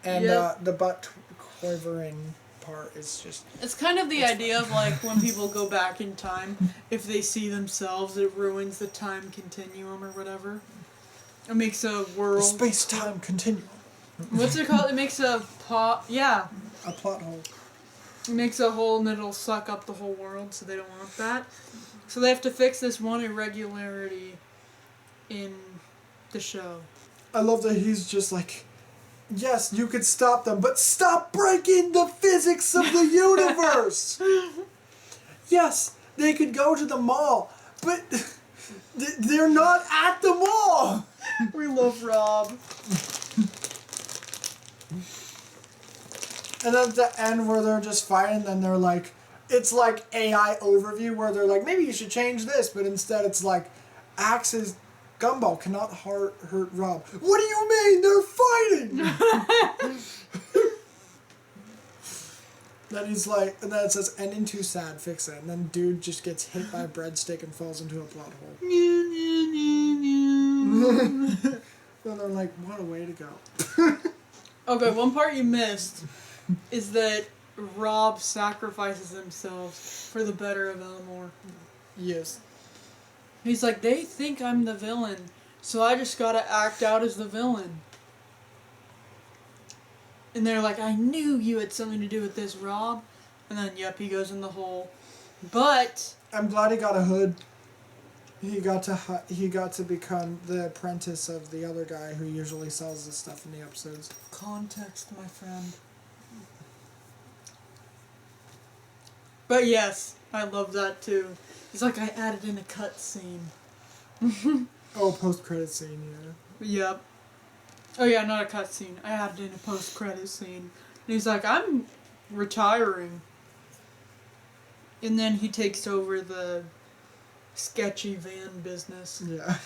[SPEAKER 1] And the butt quivering part is just...
[SPEAKER 2] It's kind of the idea of like when people go back in time, if they see themselves, it ruins the time continuum or whatever. It makes a world...
[SPEAKER 1] The space-time continuum.
[SPEAKER 2] What's it called? It makes a yeah.
[SPEAKER 1] A plot hole.
[SPEAKER 2] It makes a hole and it'll suck up the whole world, so they don't want that. So they have to fix this one irregularity in the show.
[SPEAKER 1] I love that he's just like, yes, you could stop them, but stop breaking the physics of the universe! Yes, they could go to the mall, but they're not at the mall!
[SPEAKER 2] We love Rob.
[SPEAKER 1] And then at the end where they're just fighting, then they're like, it's like AI overview where they're like, maybe you should change this, but instead it's like, Axe's Gumball cannot hurt Rob. What do you mean? They're fighting! Then he's like, and then it says, ending too sad, fix it. And then dude just gets hit by a breadstick and falls into a plot hole. Then they're like, what a way to go.
[SPEAKER 2] Okay, one part you missed is that Rob sacrifices himself for the better of Elmore.
[SPEAKER 1] Yes.
[SPEAKER 2] He's like, they think I'm the villain, so I just gotta act out as the villain. And they're like, I knew you had something to do with this, Rob. And then, yep, he goes in the hole. But
[SPEAKER 1] I'm glad he got a hood. He got to become the apprentice of the other guy who usually sells this stuff in the episodes.
[SPEAKER 2] context, my friend. But yes, I love that too. It's like I added in a cut scene.
[SPEAKER 1] Oh, post-credit scene, yeah.
[SPEAKER 2] Yep. Oh yeah, not a cut scene. I added in a post-credit scene. And he's like, I'm retiring. And then he takes over the sketchy van business.
[SPEAKER 1] Yeah.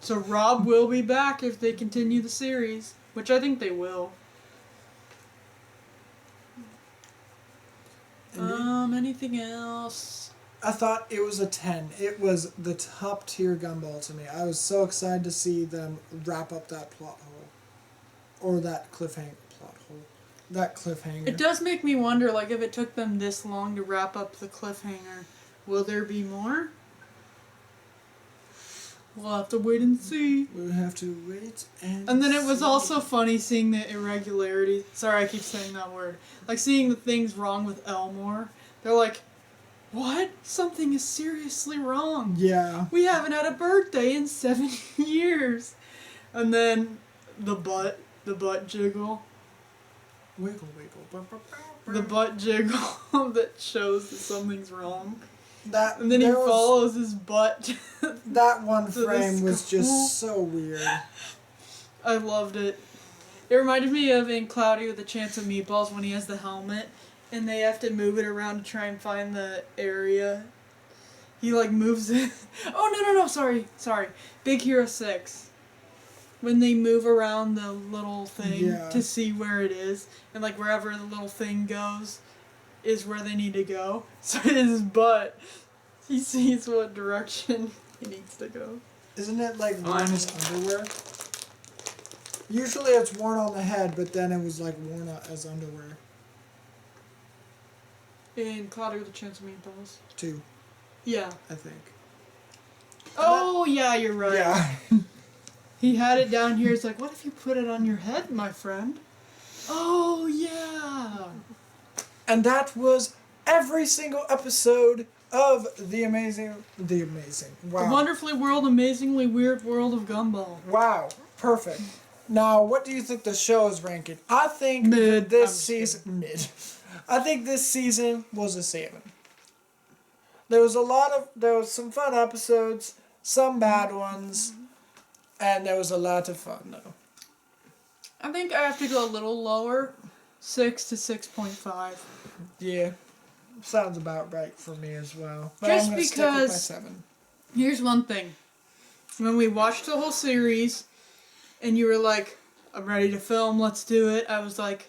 [SPEAKER 2] So Rob will be back if they continue the series, which I think they will. Anything else?
[SPEAKER 1] I thought it was a 10. It was the top tier Gumball to me. I was so excited to see them wrap up that plot hole. Or that cliffhanger plot hole. That cliffhanger.
[SPEAKER 2] It does make me wonder, like, if it took them this long to wrap up the cliffhanger, will there be more? We'll have to wait and see.
[SPEAKER 1] We'll have to wait and
[SPEAKER 2] And then it was
[SPEAKER 1] see.
[SPEAKER 2] also funny seeing the irregularity. Sorry, I keep saying that word. Like, seeing the things wrong with Elmore. They're like, what? Something is seriously wrong.
[SPEAKER 1] Yeah.
[SPEAKER 2] We haven't had a birthday in 7 years. And then the butt jiggle.
[SPEAKER 1] Wiggle, wiggle.
[SPEAKER 2] The butt jiggle that shows that something's wrong.
[SPEAKER 1] That,
[SPEAKER 2] And then he follows his butt.
[SPEAKER 1] That one
[SPEAKER 2] to the
[SPEAKER 1] frame was
[SPEAKER 2] school.
[SPEAKER 1] just so weird.
[SPEAKER 2] I loved it. It reminded me of in Cloudy with a Chance of Meatballs when he has the helmet and they have to move it around to try and find the area. He like moves it. Oh no, sorry. Big Hero 6. when they move around the little thing
[SPEAKER 1] Yeah.
[SPEAKER 2] to see where it is, and like wherever the little thing goes is where they need to go. So his butt, he sees what direction he needs to go.
[SPEAKER 1] Isn't it like worn as underwear? Usually it's worn on the head, but then it was like worn out as underwear.
[SPEAKER 2] In Cloudy with a Chance of Meatballs.
[SPEAKER 1] 2,
[SPEAKER 2] Yeah.
[SPEAKER 1] I think.
[SPEAKER 2] Oh, yeah, you're right.
[SPEAKER 1] Yeah.
[SPEAKER 2] He had it down here. It's like, what if you put it on your head, my friend? Oh, yeah.
[SPEAKER 1] And that was every single episode of the amazing, wow.
[SPEAKER 2] The wonderfully world, amazingly weird world of Gumball.
[SPEAKER 1] Wow, perfect. Now, what do you think the show is ranking? I think
[SPEAKER 2] Mid.
[SPEAKER 1] this season, mid. I think this season was a 7. There was some fun episodes, some bad ones, and there was a lot of fun though.
[SPEAKER 2] I think I have to go a little lower, 6 to 6.5.
[SPEAKER 1] Yeah, sounds about right for me as well. But
[SPEAKER 2] Just
[SPEAKER 1] I'm gonna stick with my 7.
[SPEAKER 2] Here's one thing. When we watched the whole series, and you were like, I'm ready to film, let's do it, I was like,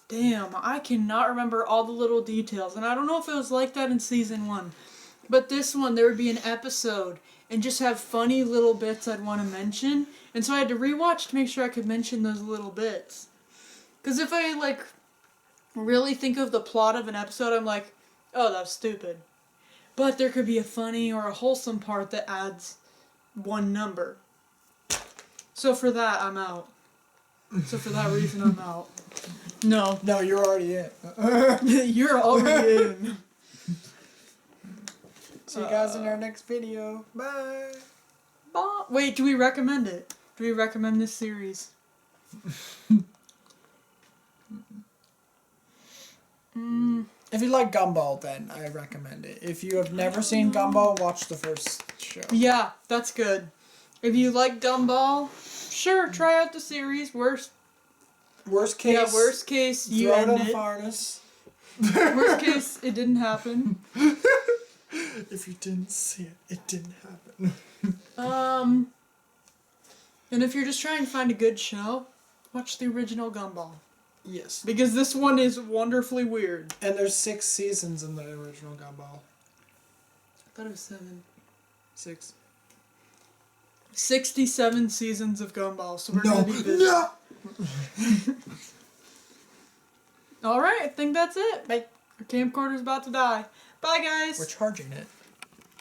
[SPEAKER 2] damn, I cannot remember all the little details. And I don't know if it was like that in season 1. But this one, there would be an episode and just have funny little bits I'd want to mention. And so I had to rewatch to make sure I could mention those little bits. Because if I, like, really think of the plot of an episode, I'm like, oh, that's stupid. But there could be a funny or a wholesome part that adds one number. So for that, I'm out. So for that reason, I'm out. No.
[SPEAKER 1] No, you're already in.
[SPEAKER 2] You're already in.
[SPEAKER 1] See you guys in our next video. Bye.
[SPEAKER 2] Wait, do we recommend it? Do we recommend this series?
[SPEAKER 1] If you like Gumball, then I recommend it. If you have never seen Gumball, watch the first show.
[SPEAKER 2] Yeah, that's good. If you like Gumball, sure, try out the series. Worst case, you
[SPEAKER 1] throw it
[SPEAKER 2] end
[SPEAKER 1] in a
[SPEAKER 2] it.
[SPEAKER 1] furnace.
[SPEAKER 2] Worst case, it didn't happen.
[SPEAKER 1] If you didn't see it, it didn't happen.
[SPEAKER 2] And if you're just trying to find a good show, watch the original Gumball.
[SPEAKER 1] Yes.
[SPEAKER 2] Because this one is wonderfully weird.
[SPEAKER 1] And there's 6 seasons in the original Gumball.
[SPEAKER 2] I thought it was 7.
[SPEAKER 1] 6.
[SPEAKER 2] 67 seasons of Gumball, so we're gonna be busy.
[SPEAKER 1] No!
[SPEAKER 2] Alright, I think that's it.
[SPEAKER 1] Bye.
[SPEAKER 2] Our camcorder's about to die. Bye, guys!
[SPEAKER 1] We're charging it.